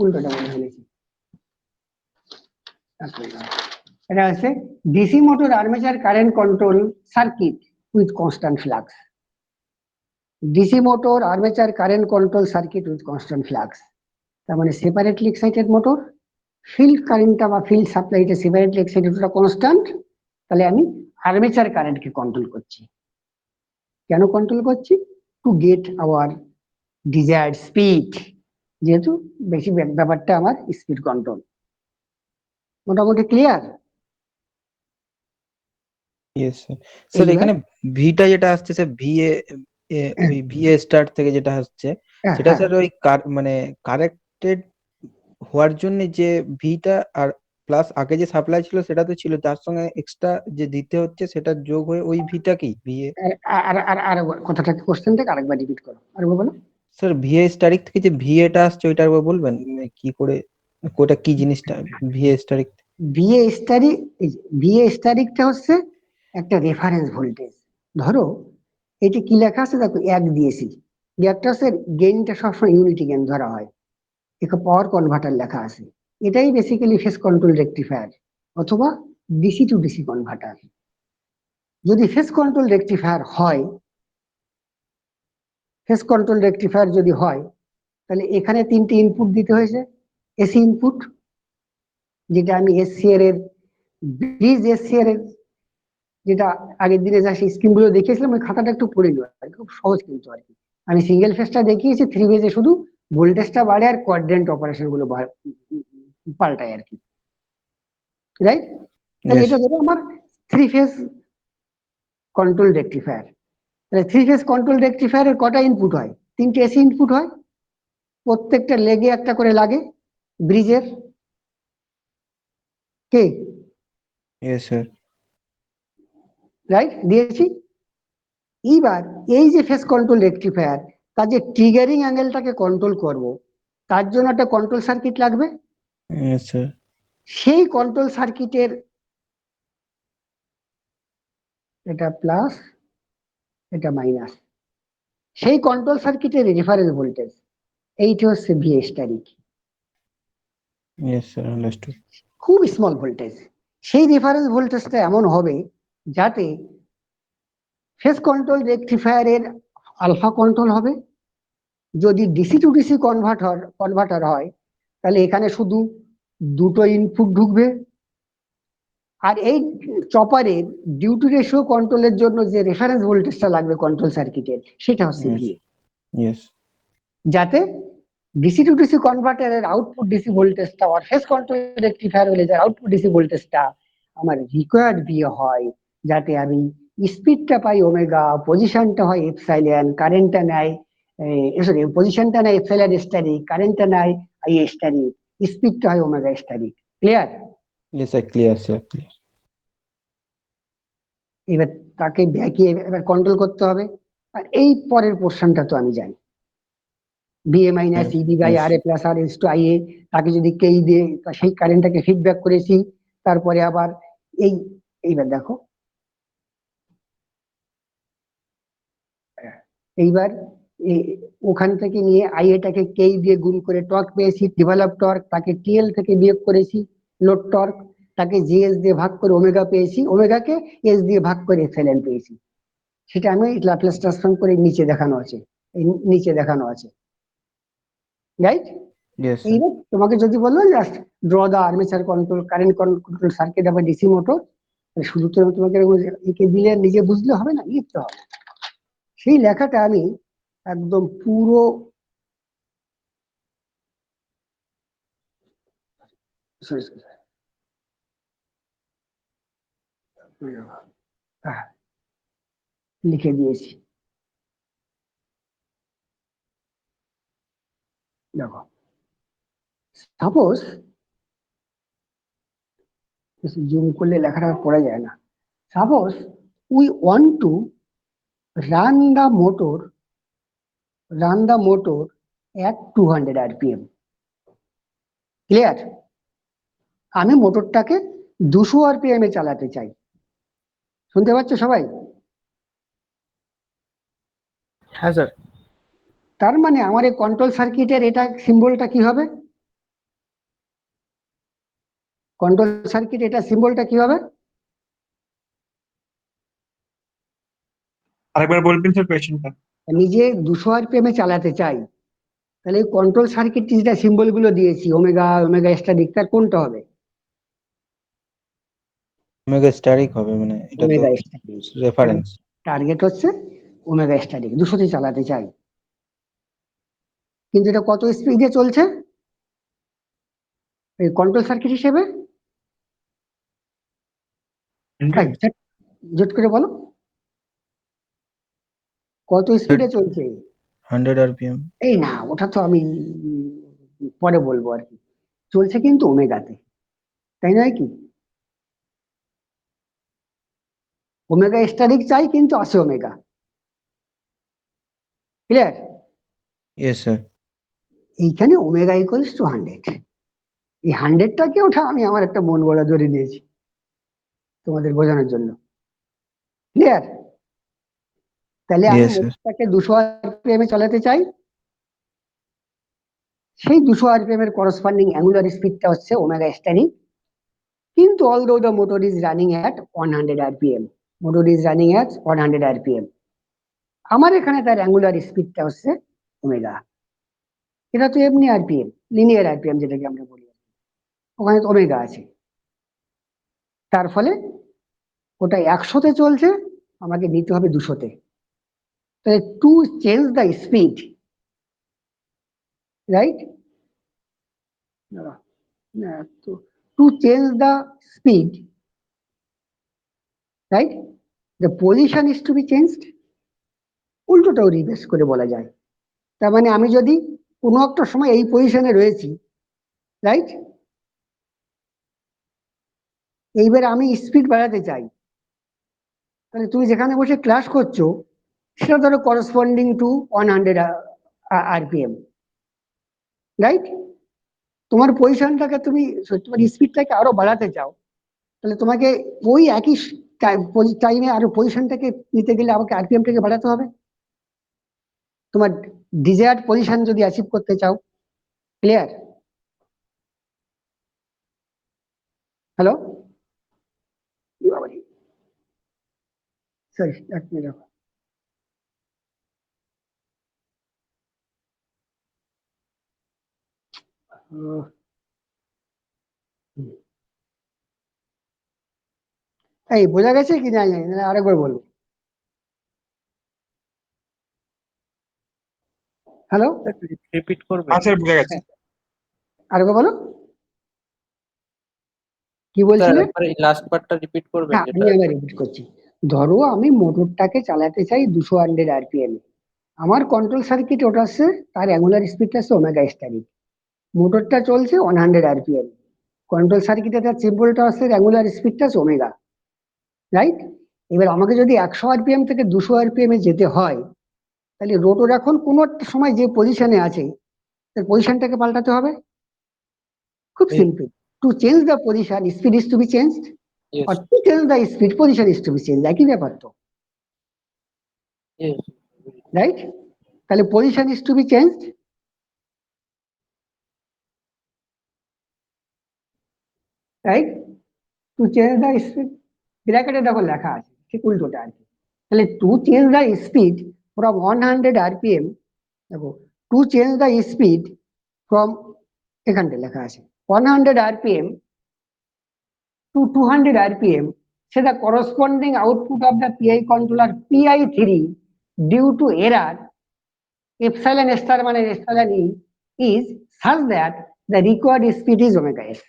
উল্টোটা বলে ফেলেছি। এটা হচ্ছে DC motor armature current control circuit with constant flux. DC motor armature current control circuit with constant flux, তার মানে সেপারেটলি এক্সাইটেড মোটর, ফিল্ড কারেন্টটা বা ফিল্ড সাপ্লাইটা সেপারেটলি এক্সাইটেড ওটা কনস্ট্যান্ট, তাহলে আমি আর্মেচার কারেন্টকে কন্ট্রোল করছি। কেন কন্ট্রোল করছি? To get our desired speed, যেহেতু বেশি ব্যাপারটা আমার স্পিড কন্ট্রোল। মোটামুটি ক্লিয়ার? Yes sir. স্যার এইবার এখানে ভিটা যেটা আসছে স্যার ভিএ, ওই ভিএ স্টার থেকে যেটা আসছে সেটা স্যার ওই মানে কারেক্টেড হওয়ার জন্য যে ভিটা আর প্লাস আগে যে সাপ্লাই ছিল সেটা তো ছিল, তার সঙ্গে এক্সট্রা যে দিতে হচ্ছে সেটা যোগ হয়ে ওই ভিটা কি ভিএ। আর আর আর কথাটা কোশ্চেনটাকে আরেকবার রিপিট করো, আরেকবার বলো। স্যার ভিএ স্টারিক থেকে যে ভিএটা আসছে ওইটা একবার বলবেন মানে কি করে, ওটা কি জিনিসটা VA asterisk? VA asterisk, VA স্টারিকটা হচ্ছে একটা রেফারেন্স ভোল্টেজ। ধরো এটি কি লেখা আছে দেখো, 1 দিয়েছি, একটা হচ্ছে গেইনটা সবসময় ইউনিটি গেইন ধরা হয়, একটা পাওয়ার কনভার্টার লেখা আছে, এটাই বেসিক্যালি ফেস কন্ট্রোল রেকটিফায়ার অথবা ডিসি টু ডিসি কনভার্টার। যদি ফেস কন্ট্রোল রেকটিফায়ার হয়, ফেস কন্ট্রোল রেকটিফায়ার যদি হয়, তাহলে এখানে 3টে ইনপুট দিতে হয়েছে। এসি ইনপুট, যেটা আমি এসসিআর এর ব্রিজ এসসিআর এর যেটা আগের দিনে যা সেই স্কিম গুলো দেখিয়েছিলাম, ওই খাতাটা একটু পড়ে নিও, খুব সহজ কিন্তু আর কি। আমি সিঙ্গেল ফেজটা দেখিয়েছি, 3 ফেজে শুধু ভোল্টেজটা বাড়ে আর কোয়াড্রেন্ট অপারেশন গুলো পাল্টায় আর কি, রাইট? তাহলে Yes. এটা ধরো আমার 3 ফেজ কন্ট্রোল রেকটিফায়ার। তাহলে 3 ফেজ কন্ট্রোল রেকটিফায়ার এর কটা ইনপুট হয়? 3টে এসি ইনপুট হয়, প্রত্যেকটা লেগে একটা করে লাগে ব্রিজের, কে? Yes sir. রাইট, দিয়েছি। এইবার এই যে ফেস কন্ট্রোল রেকটিফায়ার, তার যে ট্রিগারিং অ্যাঙ্গেলটাকে কন্ট্রোল করব, তার জন্য একটা কন্ট্রোল সার্কিট লাগবে। Yes sir. সেই কন্ট্রোল সার্কিটের, এটা প্লাস এটা মাইনাস, সেই কন্ট্রোল সার্কিটের রেফারেন্স ভোল্টেজ এইটা হচ্ছে VA asterisk. Yes sir, understood. খুব স্মল ভোল্টেজ, সেই রেফারেন্স ভোল্টেজটা এমন হবে যাতে ফেস কন্ট্রোল রেকটিফায়ারের আলফা কন্ট্রোল হবে। যদি ডিসি টু ডিসি কনভার্টার হয়, তাহলে এখানে শুধু 2টো ইনপুট ঢুকবে। আর এই চপারের ডিউটি রেশিও কন্ট্রোলের জন্য যে রেফারেন্স ভোল্টেজটা লাগবে কন্ট্রোল সার্কিটের, সেটা হচ্ছে Yes. VA, Yes. যাতে ডিসি টু ডিসি কনভার্টারের আউটপুট ডিসি ভোল্টেজটা আর ফেস কন্ট্রোল রেকটিফায়ার হলে যার আউটপুট ডিসি ভোল্টেজটা আমার রিকোয়ার্ড ভিএ হয়, যাতে আমি স্পিডটা পাই ওমেগা, পজিশনটা হয় এপসাইলন, কারেন্টটা নেয় সরি পজিশনটা নেয় এপসাইলন স্টারিক, কারেন্টটা নেয় আই স্টারিক, স্পিডটা হয় omega stearic. Clear? Yes sir, clear sir, clear. এবার তাকে ব্যাকিয়ে এবার কন্ট্রোল করতে হবে। আর এই পরের পোর্শনটা তো আমি জানি, BA minus ED by Yes. R A plus R S to IA, তাকে যদি কেই দিয়ে সেই কারেন্টটাকে ফিডব্যাক করেছি, তারপরে আবার এইবার দেখো, এইবার ওখান থেকে নিয়ে আইএটাকে কেই দিয়ে গুণ করে টর্ক পেয়েছি, ডেভেলপ টর্ক, তাকে টিএল থেকে বিয়োগ করেছি লোড টর্ক, তাকে জিএস দিয়ে ভাগ করে ওমেগা পেয়েছি, ওমেগাকে এস দিয়ে ভাগ করে এফএলএন পেয়েছি। সেটা আমি ল্যাপ্লাস ট্রান্সফর্ম করে নিচে দেখানো আছে, নিচে দেখানো আছে, রাইট? Yes, sir. এইবার তোমাকে যদি বললো just draw the armature control current control circuit of DC motor, শুধু তো তোমাকে একে দিলে নিজে বুঝলে হবে না, লিখতে হবে। সেই লেখাটা আমি একদম পুরো লিখে দিয়েছি, দেখো। সাপোজ জুম করলে লেখাটা পড়া যায় না। Suppose we want to run the motor at 200 rpm, clear? আমি মোটরটাকে 200 rpm এ চালাতে চাই, শুনতে পাচ্ছ সবাই? হ্যাঁ স্যার। তার মানে আমার এই কন্ট্রোল সার্কিটের এটা সিম্বলটা কি হবে? কন্ট্রোল সার্কিট এটা সিম্বলটা কি হবে? আরেকবার বলবেন স্যার কোয়েশ্চেনটা? আমি যে 200 rpm এ চালাতে চাই, তাহলে এই কন্ট্রোল সার্কিট যেটা সিম্বল গুলো দিয়েছি ওমেগা ওমেগা স্ট্যাটিক, তার কোনটা হবে? ওমেগা স্ট্যাটিক হবে, মানে এটা তো ওমেগা স্ট্যাটিক। রেফারেন্স। টার্গেট হচ্ছে ওমেগা স্ট্যাটিক, 200 তে চালাতে চাই, কিন্তু এটা কত স্পিডে চলছে এই কন্ট্রোল সার্কিট হিসেবে? ভাই, জট করে বলো, কত স্পিডে চলছে? 100 rpm। এই না, ওটা তো আমি পরে বলবো আর কি। চলছে কিন্তু ওমেগাতে, তাই নয় কি? ওমেগা স্ট্যাটিক চাই কিন্তু আসে ওমেগা, ক্লিয়ার? Yes, sir. এইখানে ওমেগা ইকুয়ালস টু 100, এই 100টাকে ওঠা আমি আমার একটা মন গড়া ধরে নিয়েছি তোমাদের বোঝানোর জন্য, ক্লিয়ার? তাহলে আমি Yes, sir. মোটরটাকে 200 rpm এ চালাতে চাই, সেই 200 rpm এর করসপন্ডিং অ্যাঙ্গুলার স্পিডটা হচ্ছে ওমেগা স্ট্যাটিক, কিন্তু although the motor is running at 100 rpm, motor is running at 100 rpm, আমার এখানে তার অ্যাঙ্গুলার স্পিডটা হচ্ছে ওমেগা। এটা তো এমনি আরপিএম, লিনিয়ার আরপিএম যেটাকে আমরা বলি, ওখানে তো ওমেগা আছে। তার ফলে ওটা 100-তে চলছে, আমাকে নিতে হবে 200-তে। তাহলে to change the speed, right? To change the speed, right, the position is to be changed. উল্টোটাও রিভার্স করে বলা যায়। তার মানে আমি যদি কোনো একটা সময় এই পজিশনে রয়েছি, রাইট, এইবার আমি স্পিড বাড়াতে চাই, তাহলে তুমি যেখানে বসে ক্লাস করছো সেটা ধরো করসপন্ডিং টু 100 আরপিএম, রাইট? তোমার পজিশনটাকে তুমি, তোমার স্পিডটাকে আরো বাড়াতে চাও, তাহলে তোমাকে ওই একই টাইমে আরো পজিশনটাকে নিতে গেলে আমাকে আরপিএমটাকে বাড়াতে হবে, তোমার ডিজায়ার্ড পজিশন যদি অ্যাচিভ করতে চাও, ক্লিয়ার? হ্যালো, সরি এক মিনিট। এই বোঝা গেছে কি না জানি না, আরেকবার বলবো। হ্যালো, রিপিট করবে? হ্যাঁ স্যার, বুঝে গেছে। আরেকবার বলো, কি স্যার বলছিলে? একবার এই লাস্ট পার্টটা রিপিট করবেন হ্যাঁ, যেটা? আমি আবার রিপিট করছি। ধরো আমি মোটরটাকে চালাতে চাই 200 আরপিএম, আমার কন্ট্রোল সার্কিট ওটা আছে, তার অ্যাঙ্গুলার স্পিডটা আছে ওমেগা স্ট্যাটিক, মোটরটা চলছে 100 আরপিএম, কন্ট্রোল সার্কিটে তার সিম্বলটা আছে, অ্যাঙ্গুলার স্পিডটা আছে ওমেগা, রাইট? এবার আমাকে যদি 100 আরপিএম থেকে 200 আরপিএম এ যেতে হয়, তাহলে রোটর এখন কোনো একটা সময় যে পজিশনে আছে তার পজিশনটাকে পাল্টাতে হবে। খুব hmm. Simple, to change the position speed is to be changed, Yes. or to change the speed position is to be changed, একই ব্যাপার তো, Yes. রাইট? তাহলে position is to be changed, right? To change the speed, ব্র্যাকেটে দেখো লেখা আছে ঠিক উল্টোটা আর কি। তাহলে to change the speed from 100 rpm, দেখো to change the speed from, এখানটা লেখা আছে 100 rpm to 200 rpm, say the corresponding output of the PI controller PI3 due to error epsilon star মানে epsilon e is such that the required speed is omega s.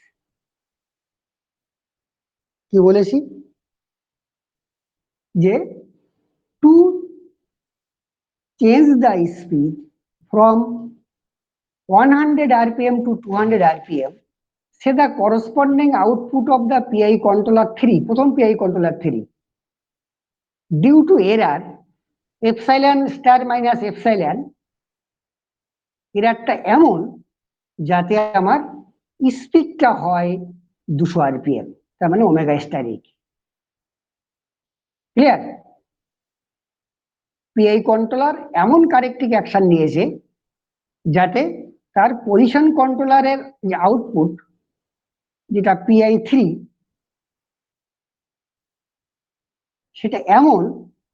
কি বলেছি যে to change the speed from 100 rpm to 200 rpm, say the corresponding output of the PI controller 3, প্রথম PI controller 3, due to error epsilon star minus epsilon, এরারটা এমন যাতে আমার স্পিডটা হয় 200 rpm, তার মানে omega star e। Clear? PI controller এমন কারেক্টিভ অ্যাকশন নিয়েছে যাতে তার পজিশন কন্ট্রোলারের যে আউটপুট যেটা PI3 সেটা এমন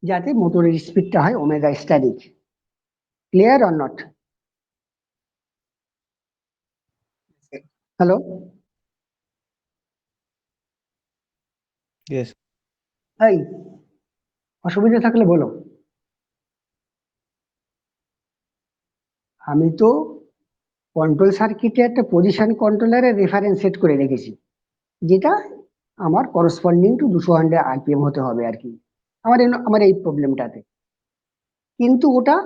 যাতে মোটরের স্পিডটা হয় omega star e। Clear or not? Hello, Yes. এই অসুবিধা থাকলে বলো। আমি তো কন্ট্রোল সার্কিটে একটা পজিশন কন্ট্রোলারের রেফারেন্স সেট করে রেখেছি যেটা আমার করসপন্ডিং টু 200 rpm হতে হবে আর কি, আমার এই প্রবলেমটাতে। কিন্তু ওটা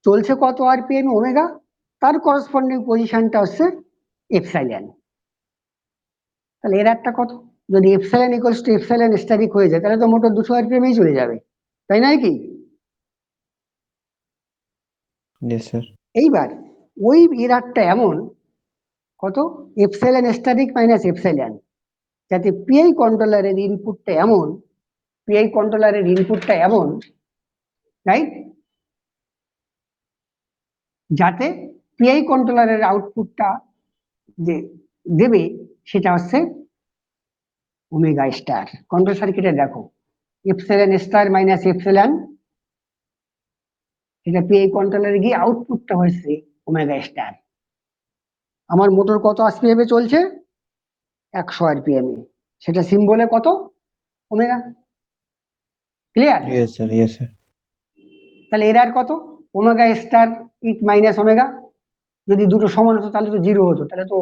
চলছে কত rpm ওমেগা, তার করসপন্ডিং পজিশনটা হচ্ছে এপসাইলন। তাহলে এর একটা কত, যদি epsilon equals to epsilon static হয়ে যায় তাহলে তো মোটর 200 rpm এই চলে যাবে, তাই নয় কি? Yes, sir. এইবার ওই এরারটা এমন কত, এপসাইলন স্ট্যাটিক মাইনাস এপসাইলন, যাতে পিআই কন্ট্রোলারের ইনপুটটা এমন রাইট, যাতে পিআই কন্ট্রোলারের আউটপুটটা যে দেবে সেটা হচ্ছে ওমেগা স্টার। কন্ট্রোল সার্কিটে দেখো এপসাইলন স্টার মাইনাস এপসাইলন, এটা পিআই কন্ট্রোলারে গিয়ে আউটপুটটা হচ্ছে ওমেগা স্টার। আমার মোটর কত আরপিএম এ চলছে, 100 rpm এ, সেটা সিম্বলে কত, omega. Clear? Yes, sir. Yes, sir. তাহলে এরার কত, ওমেগা স্টার মাইনাস ওমেগা। যদি দুটো সমান হতো তাহলে তো জিরো হতো, তাহলে তো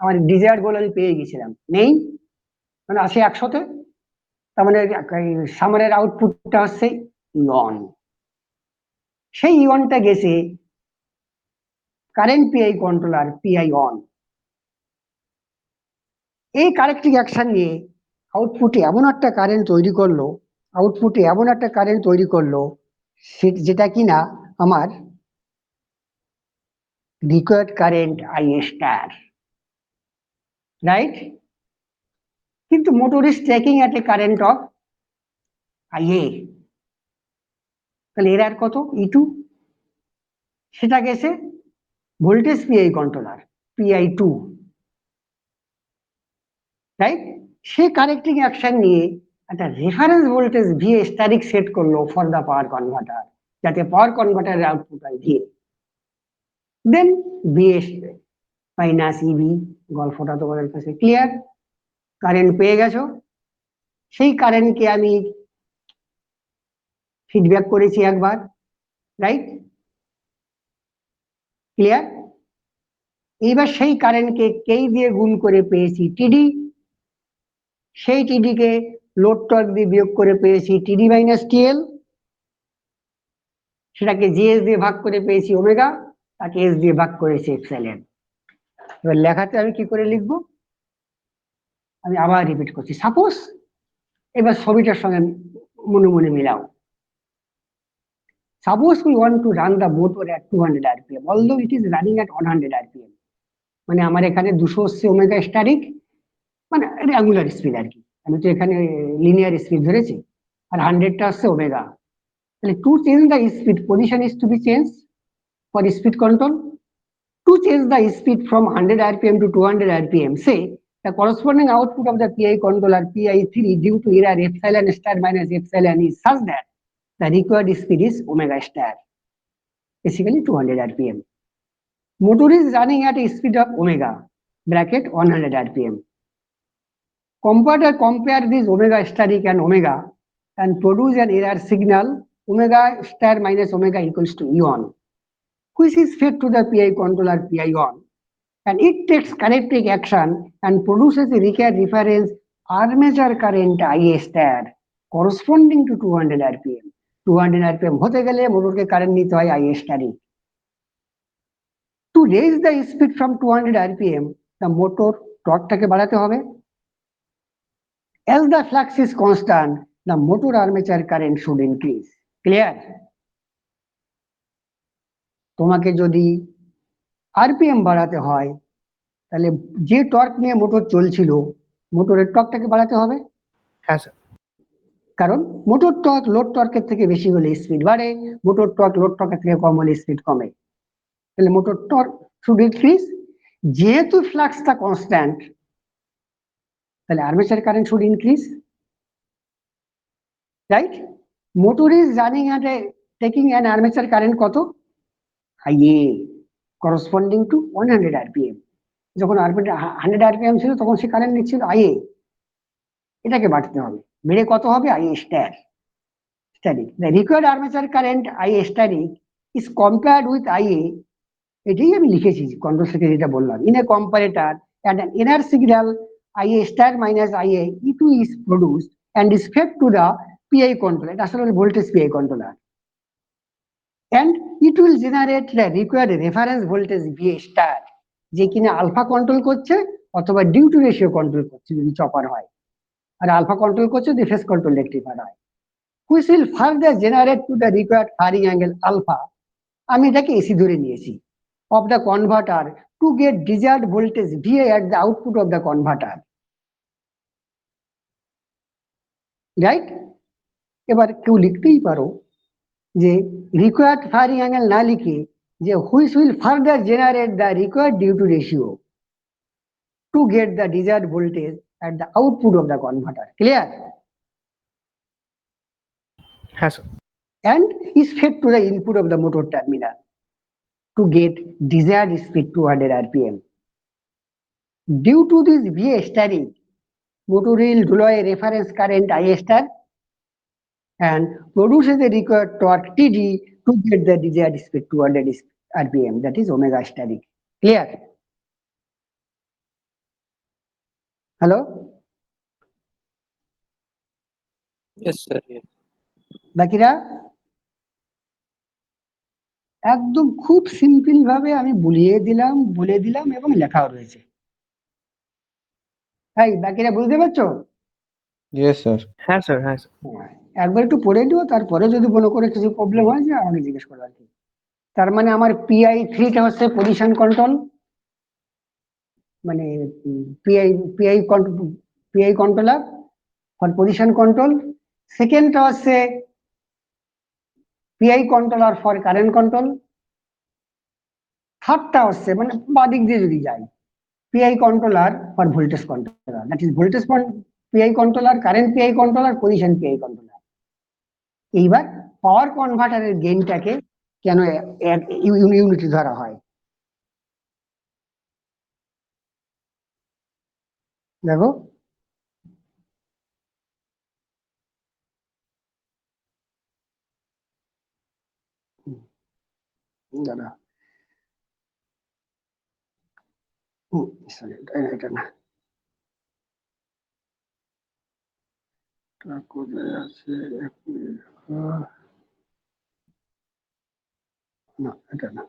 আমার ডিজায়ার্ড গোল আমি পেয়ে গেছিলাম, নেই মানে আসে 100-তে, তার মানে সামারের আউটপুটটা হচ্ছে ইয়ন। সেই ইয়নটা গেছে current PI controller PI on. এই কারেক্টিভ অ্যাকশন নিয়ে আউটপুটে এমন একটা কারেন্ট তৈরি করলো যেটা কিনা আমার required current IA star, right? কিন্তু motor is taking at a current of IA, তাহলে এরার কত, E2, সেটা গেছে voltage PI controller PI2, right? সে কারেক্টিং অ্যাকশন নিয়ে একটা reference voltage VA static set করলো ফর দা পাওয়ার কনভার্টার, যাতে পাওয়ার কনভার্টারের আউটপুট হয় VA। Then VS minus EB, গল্পটা তোমাদের কাছে ক্লিয়ার? কারেন্ট পেয়ে গেছো, সেই কারেন্টকে আমি ফিডব্যাক করেছি একবার, রাইট? ক্লিয়ার? এইবার সেই কারেন্টকে কে দিয়ে গুণ করে পেয়েছি টিডি, সেই টিডিকে লোড টর্ক দিয়ে বিয়োগ করে পেয়েছি টিডি মাইনাস টিএল, সেটাকে জিএস দিয়ে ভাগ করে পেয়েছি ওমেগা, তাকে এস দিয়ে ভাগ করেছি এপসাইলন। এবার লেখাতে আমি কি করে লিখবো, আমি আবার রিপিট করছি। সাপোজ এবার ছবিটার সঙ্গে মনে মনে মিলাও, Suppose we want to run the motor at 200 rpm, although it is running at 100 rpm, মানে আমার এখানে 200 হচ্ছে ওমেগা স্ট্যাটিক, মানে রেগুলার স্পিড আর কি, আমি তো এখানে লিনিয়ার স্পিড ধরেছি, আর 100টা হচ্ছে ওমেগা। তাহলে to change the speed, position is to be change for speed control. To change the speed from 100 rpm to 200 rpm, say the corresponding output of the PI controller PI3 due to error epsilon star minus epsilon is such that the required speed is omega star, basically 200 rpm. Motor is running at a speed of omega bracket 100 rpm. Computer compare this omega static and omega and produce an error signal omega star minus omega equals to E1, which is fed to the PI controller PI1, and it takes corrective action and produces a required reference armature current IA star corresponding to 200 rpm. 200 rpm হতে গেলে মোটরকে কারেন্ট নিতে হয় IA স্টারে। To raise the speed from 200 rpm, the motor টর্কটাকে বাড়াতে হবে। As the flux is constant, the motor armature current should increase. Clear? তোমাকে যদি আরপিএম বাড়াতে হয়, তাহলে যে টর্ক নিয়ে মোটর চলছিল, মোটরের টর্কটাকে বাড়াতে হবে। হ্যাঁ স্যার। কারণ মোটর টর্ক লোড টর্কের থেকে বেশি হলে স্পিড বাড়ে, মোটর টর্ক লোড টর্কের থেকে কম হলে স্পিড কমে। তাহলে মোটর টর্ক শুড ইনক্রিজ। যেহেতু ফ্লাক্সটা কনস্ট্যান্ট, তাহলে armature current should increase, right? Motor is running at a taking an armature current কত? IA corresponding to 100 rpm। যখন 100 rpm ছিল তখন সে কারেন্ট নিচ্ছিল IA, এটাকে বাড়তে হবে, বেড়ে কত হবে? IA star static. The required armature current IA static is compared with IA, এটাই আমি লিখেছি কন্ট্রোল থেকে যেটা বললাম, in a comparator and an inner signal IA star minus IA E2 is produced and is fed to the PI controller, এটা আসলে voltage PI controller, and it will generate the required reference voltage VA star, যে কিনা আলফা কন্ট্রোল করছে অথবা ডিউ টু রেশিও কন্ট্রোল করছে যদি চপার হয়, আর আলফা কন্ট্রোল করছে যদি ফেজ কন্ট্রোল রেক্টিফায়ার হয়, which will further generate to the required firing angle alpha, আমি এটাকে এসি ধরে নিয়েছি, of the converter to get desired voltage VA at the output of the converter, right? এবার কেউ লিখতেই পারো যে রিকোয়ার্ড ফায়ারিং অ্যাঙ্গেল না লিখে যে which will further generate the required due to ratio to get the desired voltage at the output of the converter. Clear? হ্যাঁ sir. And is fed to the input of the motor terminal to get desired speed 200 rpm. Due to this VA steering, motor will deploy a reference current IA star and produces the required torque TD to get the desired speed 200 rpm, that is omega static. Clear? Hello? Yes, sir. Yes. বাকিরা একদম খুব সিম্পল ভাবে আমি বলে দিলাম এবং লেখাও রয়েছে। তাই বাকিরা বুঝতে পারছো? Yes sir. হ্যাঁ স্যার। হ্যাঁ স্যার। একবার একটু পড়ে দিও, তারপরে যদি মনে করে কিছু প্রবলেম হয় যে আমাকে জিজ্ঞেস করো আর কি। তার মানে আমার PI3টা হচ্ছে পজিশন কন্ট্রোল, মানে PI controller for position control. সেকেন্ডটা হচ্ছে PI controller for current control. থার্ডটা হচ্ছে মানে বাদিক দিয়ে যদি যাই, PI controller for voltage controller, that is voltage PI controller, current PI controller, position PI controller. এইবার পাওয়ার কনভার্টারের গেইনটাকে কেন ইউনিটি ধরা হয়, দেখো দাদা, এটা না, কোথায় আছে, না এটা না,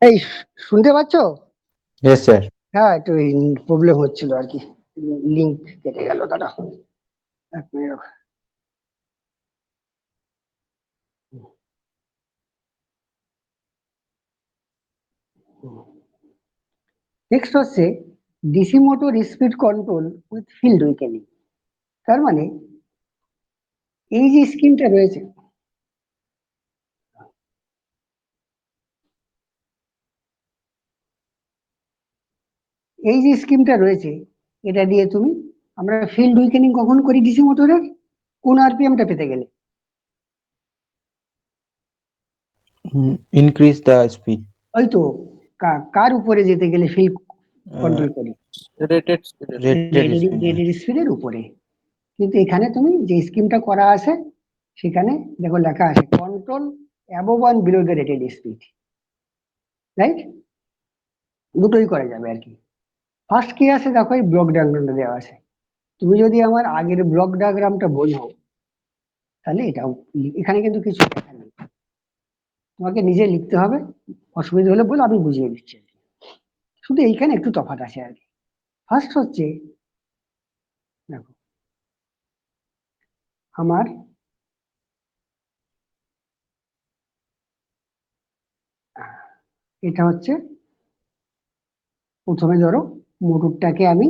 এই শুনতে পাচ্ছ? Yes sir. হ্যাঁ, একটু প্রবলেম হচ্ছিল আর কি, লিঙ্ক কেটে গেল, দাদা এক মিনিট। নেক্সট হচ্ছে DC motor speed control with field weakening. তার মানে এই যে স্কিমটা রয়েছে, এই যে স্কিমটা রয়েছে, এটা দিয়ে তুমি, আমরা ফিল্ড উইকেনিং কখন করি ডিসি মোটরের? কোন আরপিএমটা পেতে গেলে? Increase the speed. ওই তো, কার উপরে যেতে গেলে ফিল্ড কন্ট্রোল করি? Rated speed. Rated speed. Rated স্পিডের উপরে। কিন্তু এখানে তুমি যে স্কিমটা করা আছে সেখানে দেখো লেখা আছে control above and below the rated speed, right? দুটোই করা যাবে আর কি। ফার্স্ট কি আছে দেখো, এই ব্লক ডায়াগ্রামটা দেওয়া আছে। তুমি যদি আমার আগের ব্লক ডায়াগ্রামটা বোঝো তাহলে এটাও, এখানে কিন্তু কিছু লেখা নেই, তোমাকে নিজে লিখতে হবে। অসুবিধা হলে বলো, আমি বুঝিয়ে দিচ্ছি। শুধু এইখানে একটু তফাৎ আছে আর কি। ফার্স্ট হচ্ছে দেখো, আমার এটা হচ্ছে, প্রথমে ধরো মোটরটাকে আমি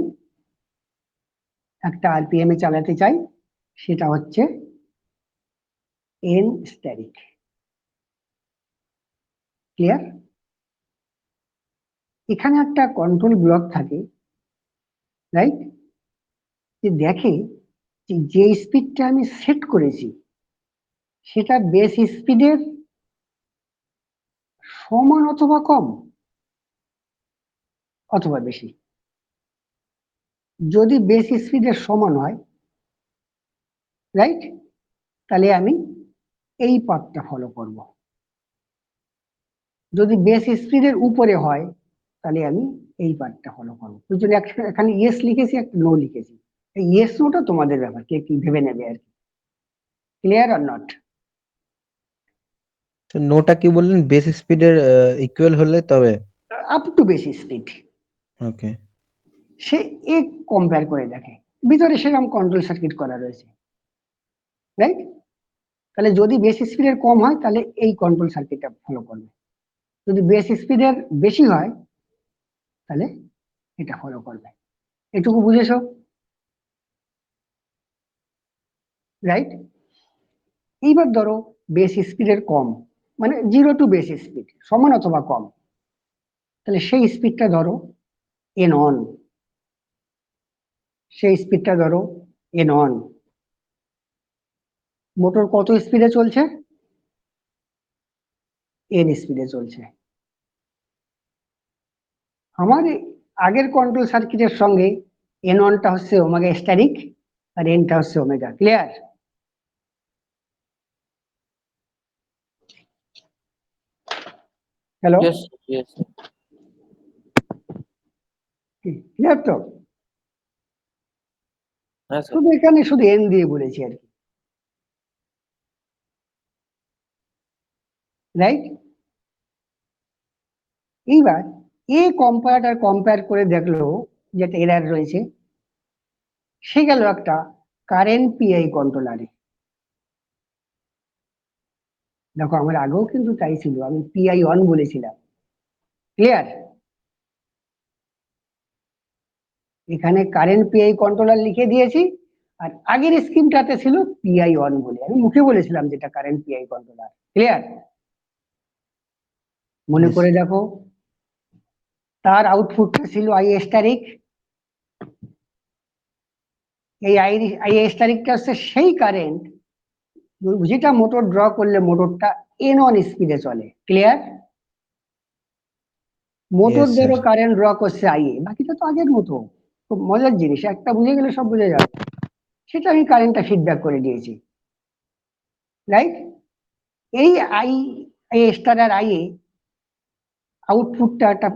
একটা আরপিএম এ চালাতে চাই, সেটা হচ্ছে এন স্ট্যাটিক। ক্লিয়ার? এখানে একটা কন্ট্রোল ব্লক থাকে, রাইট? যে দেখে যে স্পিডটা আমি সেট করেছি সেটা বেস স্পিডের সমান অথবা কম অথবা বেশি। যদি বেস স্পিডের সমান হয়, রাইট, তাহলে আমি এই পাথটা ফলো করব। যদি বেস স্পিডের উপরে হয় তাহলে আমি এই পাথটা ফলো করবো। ওই জন্য এখানে ইয়েস লিখেছি, একটা নো লিখেছি। এই ইয়েস নোটা তোমাদের ব্যাপার, কে কি ভেবে নেবে আর কি। Clear or not? তো নোটা কি বললেন? বেস স্পিডের ইকুয়াল হলে তবে? Up to base speed. Okay. সে এক কম্পেয়ার করে দেখে, ভিতরে সেরকম কন্ট্রোল সার্কিট করা রয়েছে, রাইট? তাহলে যদি বেস স্পিডের কম হয় তাহলে এই কন্ট্রোল সার্কিটটা ফলো করবে, যদি বেস স্পিডের বেশি হয় তাহলে এটা ফলো করবে। এটুকু বুঝেছো, রাইট? এইবার ধরো বেস স্পিডের কম, মানে জিরো টু বেস স্পিড সমান অথবা কম, তাহলে সেই স্পিডটা ধরো এন অন, সেই স্পিডটা ধরো এন অন। মোটর কত স্পিডে চলছে? এন স্পিডে চলছে। আমার আগের কন্ট্রোল সার্কিটের সঙ্গে এন অনটা হচ্ছে ওমেগা স্ট্যাটিক আর এনটা হচ্ছে omega. Clear? Hello, Yes, yes. Clear তো? হ্যাঁ স্যার। শুধু এখানে শুধু এন দিয়ে বলেছি আর কি, রাইট? এইবার এ কম্পারেটর কম্পেয়ার করে দেখলো যে একটা এরর রয়েছে, সে গেল একটা কারেন্ট পিআই কন্ট্রোলারে। দেখো আমার আগেও কিন্তু তাই ছিল, আমি পিআই অন বলেছিলাম। ক্লিয়ার? এখানে কারেন্ট পিআই কন্ট্রোলার লিখে দিয়েছি, আর আগের স্কিমটাতে ছিল পিআই অন বলে, আমি মুখে বলেছিলাম যেটা কারেন্ট পিআই কন্ট্রোলার। ক্লিয়ার? মনে Yes. করে দেখো, তার আউটপুটটা ছিল আই স্টারিক। এই আই স্টারিকটা হচ্ছে সেই কারেন্ট যেটা মোটর ড্র করলে মোটরটা এন অন স্পিডে চলে। ক্লিয়ার? মোটর Yes, ধরো sir. কারেন্ট ড্র করছে আইএ, বাকিটা তো আগের মতো। খুব মজার জিনিস, একটা বুঝে গেলে সব বুঝে যাবে। সেটা আমি কারেন্টটা ফিডব্যাক করে দিয়েছি, রাইট? এই আই, আই স্টার আর আইএ আউটপুটটা একটা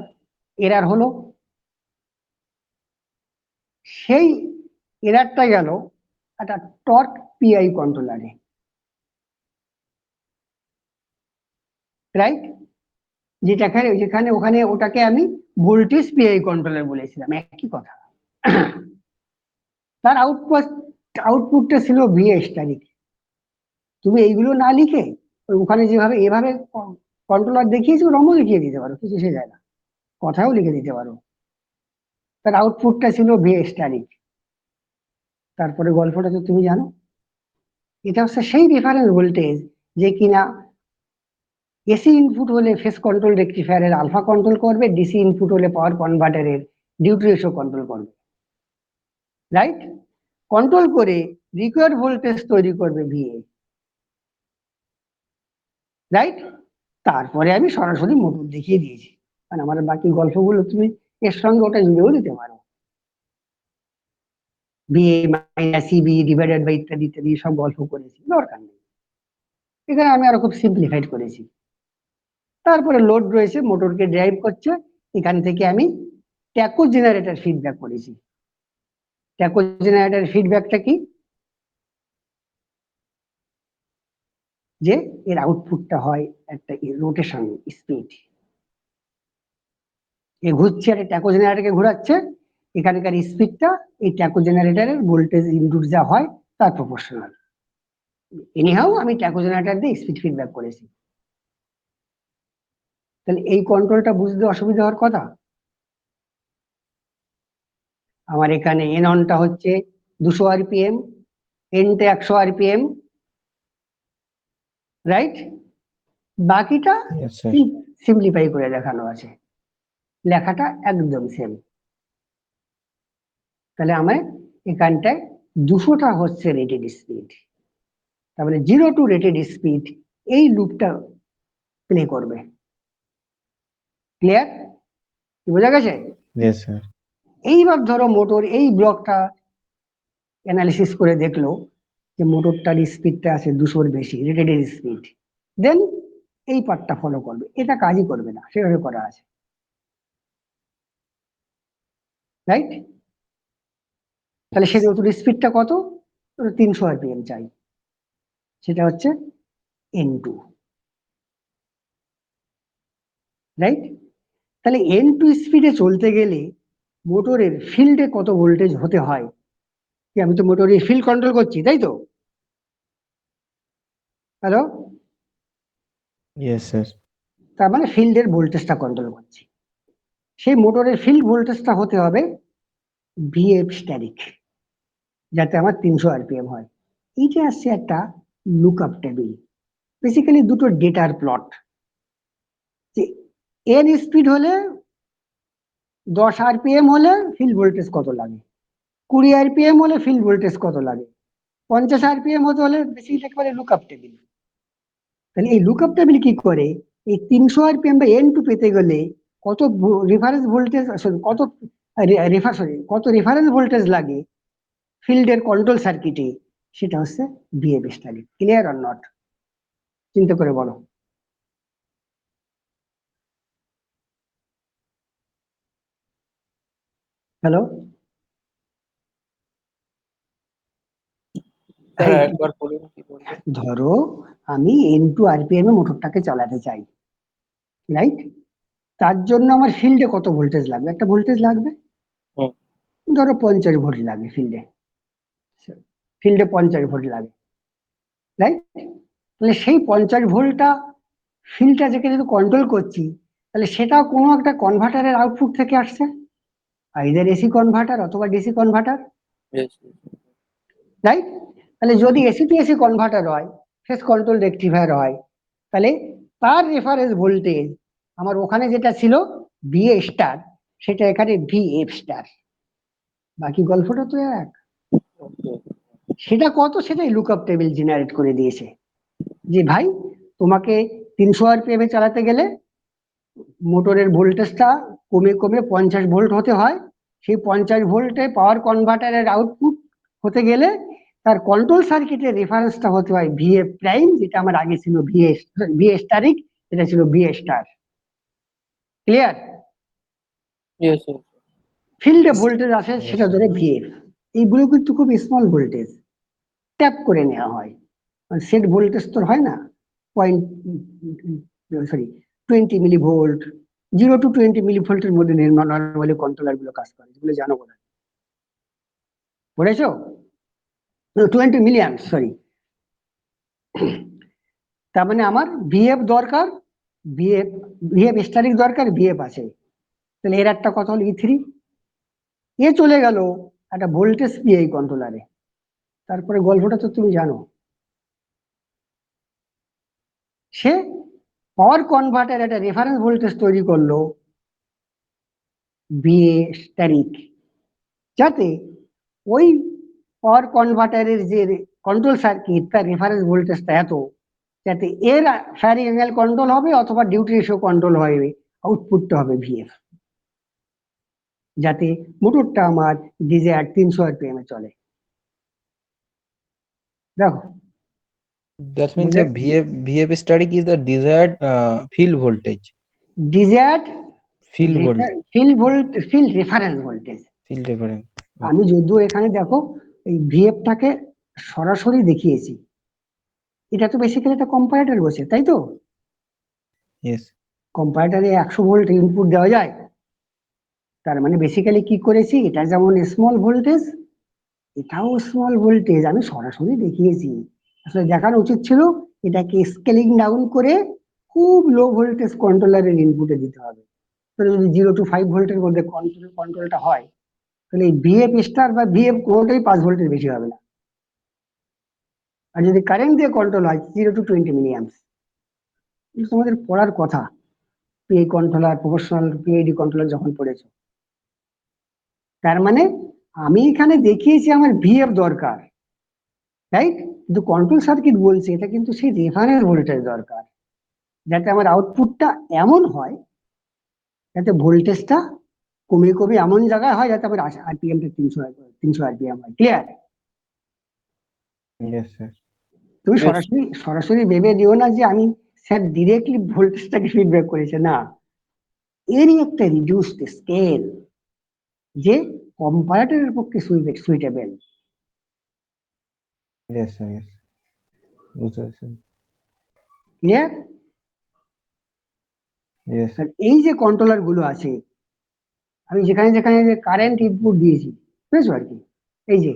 এরার হলো, সেই এরারটা গেল একটা টর্ক পিআই কন্ট্রোলারে, রাইট? যেখানে যেখানে ওখানে ওটাকে আমি ভোল্টেজ পিআই কন্ট্রোলার বলেছিলাম, একই কথা। তার আউটপুটটা ছিল ভিএস তারিখ। তুমি এইগুলো না লিখে ওখানে যেভাবে এভাবে কন্ট্রোলার দেখিয়েছি ওরমও লিখিয়ে দিতে পারো, কিছু এসে যায় না, কথাও লিখে দিতে পারো। তার আউটপুটটা ছিল ভিএস তারিখ। তারপরে গল্পটা তো তুমি জানো, এটা হচ্ছে সেই রেফারেন্স ভোল্টেজ যে কিনা এসি ইনপুট হলে ফেস কন্ট্রোল রেকটিফায়ারের আলফা কন্ট্রোল করবে, ডিসি ইনপুট হলে পাওয়ার কনভার্টারের ডিউটি রেশিও কন্ট্রোল করবে, রাইট? কন্ট্রোল করে রিকোয়ার্ড ভোল্টেজ তৈরি করবে ভিএ, রাইট? তারপরে আমি সরাসরি মোটর দেখিয়ে দিয়েছি, কারণ আমার বাকি গল্পগুলো তুমি এর সঙ্গে ওটা জুড়েও দিতে পারো, ভিএ মাইনাস ইবি ডিভাইডেড বাই ইত্যাদি ইত্যাদি সব গল্প করেছি, দরকার নেই। এখানে আমি আরো খুব সিম্পলিফাইড করেছি। তারপরে লোড রয়েছে, মোটরকে ড্রাইভ করছে, এখান থেকে আমি ট্যাকো জেনারেটর ফিডব্যাক করেছি। ট্যাকো জেনারেটর ফিডব্যাকটা কি? যে এর আউটপুটটা হয় একটা রোটেশন স্পিড, এ ঘুরছে আর ট্যাকো জেনারেটরকে ঘোরাচ্ছে, এখানকার স্পিডটা এই ট্যাকো জেনারেটরের ভোল্টেজ ইনপুট যা হয় তার প্রপোর্শনাল। এনিহাউ আমি ট্যাকো জেনারেটর দিয়ে স্পিড ফিডব্যাক করেছি। তাহলে এই কন্ট্রোলটা বুঝতে অসুবিধা হওয়ার কথা। আমার এখানে এন অনটা হচ্ছে 200 আরপিএম, এনটা 100 আরপিএম, রাইট? বাকিটা Yes, sir. সিম্পলিফাই করে দেখানো আছে, লেখাটা একদম সেম। তাহলে আমার এখানটায় 200টা হচ্ছে রেটেড স্পিড, তার মানে 0 টু রেটেড স্পিড এই লুপটা প্লে করবে। ক্লিয়ার? বোঝা গেছে? Yes, sir. এইবার ধরো মোটর এই ব্লকটা অ্যানালিসিস করে দেখলো যে মোটরটার স্পিডটা আছে 200-র বেশি, রেটেড স্পিড, দেন এই পার্টটা ফলো করবে, এটা কাজই করবে না, সেভাবে করা আছে, রাইট? তাহলে সে নতুন স্পিডটা কত? 300 আরপিএম চাই, সেটা হচ্ছে N2, রাইট? তাহলে N2 স্পিডে চলতে গেলে মোটরের ফিল্ডে কত ভোল্টেজ হতে হয়? কি আমি তো মোটরের ফিল্ড কন্ট্রোল করছি, তাই তো? হ্যালো? Yes, sir. তার মানে ফিল্ডের ভোল্টেজটা কন্ট্রোল করছি, সেই মোটরের ফিল্ড ভোল্টেজটা হতে হবে ভিএফ স্ট্যাটিক, যাতে আমার 300 আরপিএম হয়। এইটা আসছে একটা লুকআপ টেবিল, বেসিক্যালি দুটো ডেটার প্লট। যে এন স্পিড হলে 10 আরপিএম হলে ফিল্ড ভোল্টেজ কত লাগে, 20 আরপিএম হলে ফিল্ড ভোল্টেজ কত লাগে, 50 আরপিএম হতে হলে বেসিক্যালি একেবারে লুকআপ টেবিল। তাহলে এই লুকআপ টেবিল কি করে, এই 300 আরপিএম বা N2 পেতে গেলে কত রেফারেন্স ভোল্টেজ, কত রেফারেন্স ভোল্টেজ লাগে ফিল্ডের কন্ট্রোল সার্কিটে, সেটা হচ্ছে VF study. Clear or not? চিন্তা করে বলো। হ্যালো? স্যার একবার বলুন কি বললেন? ধরো আমি N2 আরপিএম এ মোটরটাকে চালাতে চাই, রাইট? তার জন্য আমার ফিল্ডে কত ভোল্টেজ লাগবে? একটা ভোল্টেজ লাগবে, হুম। ধরো 50 ভোল্ট লাগে ফিল্ডে, ফিল্ডে 50 ভোল্ট লাগে, রাইট? তাহলে সেই 50 ভোল্টটা ফিল্ডটা যেখানে কন্ট্রোল করছি, তাহলে সেটা কোনো একটা কনভার্টারের আউটপুট থেকে আসছে, আইদার এসি কনভার্টার অথবা ডিসি কনভার্টার, Yes. রাইট? তাহলে যদি এসি টু এসি কনভার্টার হয়, ফেস কন্ট্রোল রেকটিফায়ার হয়, তাহলে তার রেফারেন্স ভোল্টেজ আমার ওখানে যেটা ছিল ভিএ স্টার, সেটা এখানে ভিএফ স্টার। বাকি গল্পটা তো এক। Okay. সেটা কত, সেটাই লুকআপ টেবিল জেনারেট করে দিয়েছে, যে ভাই তোমাকে 300 আরপিএম এ চালাতে গেলে মোটরের ভোল্টেজটা কমে কমে 50 ভোল্ট হতে হয়, সেই 50 ভোল্টে পাওয়ার কনভার্টারের আউটপুট হতে গেলে তার কন্ট্রোল সার্কিটের রেফারেন্সটা হতে হয় ভিএ প্রাইম, যেটা আমার আগে ছিল ভিএ স্টারিক, এটা ছিল VA star. Clear? Yes, yes. ফিল্ডে ভোল্টেজ আসে Yes, সেটা sir. ধরে ভিএফ, এইগুলো কিন্তু খুব স্মল ভোল্টেজ, ট্যাপ করে নেওয়া হয়, সেট ভোল্টেজ তো হয় না, পয়েন্ট সরি 20 মিলিভোল্ট, 0 to 20 মিলিভোল্টের মধ্যে নর্মালি কন্ট্রোলার গুলো কাজ করে, যেগুলো জানো বোধ হয়, পড়েছো? 20 মিলিয়ান, সরি। তার মানে আমার ভিএফ দরকার, ভিএফ স্টারিক দরকার, ভিএফ আছে, তাহলে এর একটা কথা হলো E3, এ চলে গেল একটা ভোল্টেজ পিআই কন্ট্রোলারে। তারপরে গল্পটা তো তুমি জানো, সে পাওয়ার কনভার্টার একটা রেফারেন্স ভোল্টেজ তৈরি করলো ভিএ স্ট্যারিক, যাতে ওই পাওয়ার কনভার্টারের যে কন্ট্রোল সার্কিট তার রেফারেন্স ভোল্টেজটা এত, যাতে এর ফায়ারিং অ্যাঙ্গেল কন্ট্রোল হবে অথবা ডিউটি রেশিও কন্ট্রোল হবে, আউটপুটটা হবে ভিএফ, যাতে মোটরটা আমার ডিজায়ার 300 আরপিএম এ চলে। দেখো, That means a VF static is the desired field voltage. Desired Field voltage. Field reference voltage. Field reference. আমি যদিও এখানে দেখো এই ভিএফটাকে সরাসরি দেখিয়েছি, এটা তো বেসিক্যালি একটা কম্পারেটর বসে, তাই তো? Yes. কম্পারেটরে 100 ভোল্ট ইনপুট দেওয়া যায়, তার মানে বেসিক্যালি কি করেছি, এটা যেমন স্মল ভোল্টেজ, এটাও স্মল ভোল্টেজ, আমি সরাসরি দেখিয়েছি। আসলে দেখানো উচিত ছিল এটাকে স্কেলিং ডাউন করে খুব লো ভোল্টেজ কন্ট্রোলারের ইনপুটে দিতে হবে। তাহলে যদি 0 to 5 ভোল্টের মধ্যে কন্ট্রোলটা হয়, তাহলে এই ভিএফ স্টার বা ভিএফ কোনোটাই 5 ভোল্টের বেশি হবে না। আর যদি কারেন্ট দিয়ে কন্ট্রোল হয় 0 to 20 মিলিঅ্যাম্পস, তোমাদের পড়ার কথা, PI controller, professional PID controller যখন পড়েছো। তার মানে আমি এখানে দেখিয়েছি আমার ভিএফ দরকার, রাইট, কিন্তু কন্ট্রোল সার্কিট বলছে এটা কিন্তু সেই রেফারেন্স ভোল্টেজ দরকার, যাতে আমার আউটপুটটা এমন হয় যাতে ভোল্টেজটা কমে কমে এমন জায়গায় হয় যাতে আমার আরপিএমটা 300 আরপিএম হয়। ক্লিয়ার? Yes, sir. তুমি Yes. সরাসরি ভেবে দিও না যে আমি স্যার ডিরেক্টলি ভোল্টেজটাকে ফিডব্যাক করেছে, না, এরই একটা রিডিউসড স্কেল যে কম্পারেটরের পক্ষে সুইটেবল। Yes, sir. Yes. বুঝতে পারছি। ক্লিয়ার? Yes. এই যে কন্ট্রোলার গুলো আছে, আমি যেখানে যেখানে যে কারেন্ট ইনপুট দিয়েছি, বুঝেছো আর কি, এই যে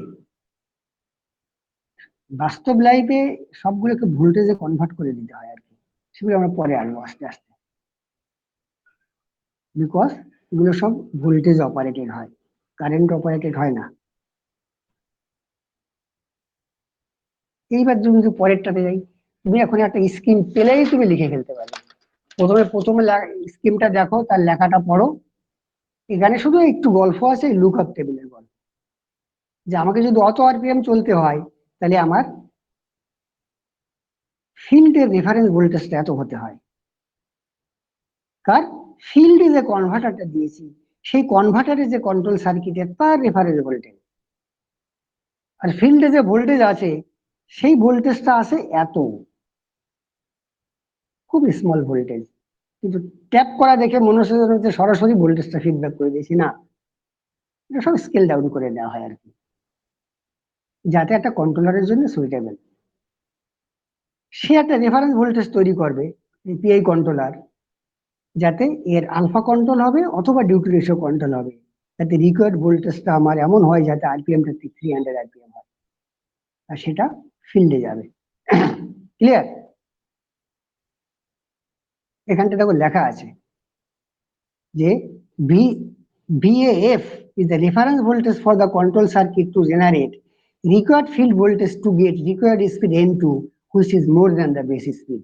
বাস্তব লাইফে সবগুলোকে ভোল্টেজে কনভার্ট করে দিতে হয় আর কি, সেগুলো আমরা পরে আনবো আস্তে আস্তে, বিকজ এগুলো সব ভোল্টেজ অপারেটেড হয়, কারেন্ট অপারেটেড হয় না। এইবার তুমি যদি পরেরটাতে যাই, তুমি এখন একটা স্কিম পেলেই তুমি লিখে ফেলতে পারবে। প্রথমে স্কিমটা দেখো, তার লেখাটা পড়ো। এখানে শুধু একটু গল্প আছে, লুক আপ টেবিলের গল্প, যে আমাকে যদি অত আরপিএম চলতে হয় তাহলে আমার ফিল্ডের রেফারেন্স ভোল্টেজটা এত হতে হয়। কার ফিল্ডে যে কনভার্টারটা দিয়েছি, সেই কনভার্টারের যে কন্ট্রোল সার্কিটের তার রেফারেন্স ভোল্টেজ, আর ফিল্ডে যে ভোল্টেজ আছে সেই ভোল্টেজটা আছে এত, খুব স্মল ভোল্টেজ, কিন্তু ট্যাপ করা দেখে মনে হচ্ছে যেন যে সরাসরি ভোল্টেজটা ফিডব্যাক করে দিয়েছি, না, এটা সব স্কেল ডাউন করে দেওয়া হয় আর কি, যাতে একটা কন্ট্রোলারের জন্য সুইটেবল। সে একটা রেফারেন্স ভোল্টেজ তৈরি করবে পিআই কন্ট্রোলার, যাতে এর আলফা কন্ট্রোল হবে অথবা ডিউটি রেশিও কন্ট্রোল হবে, যাতে রিকোয়ার্ড ভোল্টেজটা আমার এমন হয় যাতে আরপিএমটা 300 আরপিএম হয়, আর সেটা ফিল্ডে যাবে। ক্লিয়ার? এখানটা দেখো লেখা আছে যে VAF is the reference voltage for the control circuit to generate required field voltage to get required speed N2, which is more than the base speed.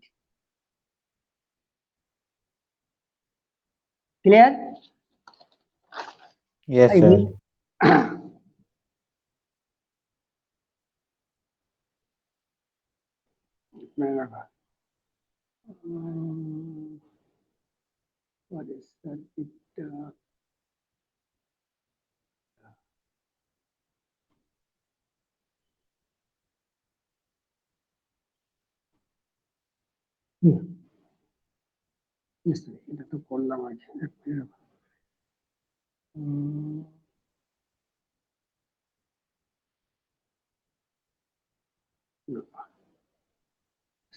Clear? Yes, I sir. will. What is that? এটা তো করলাম আজ।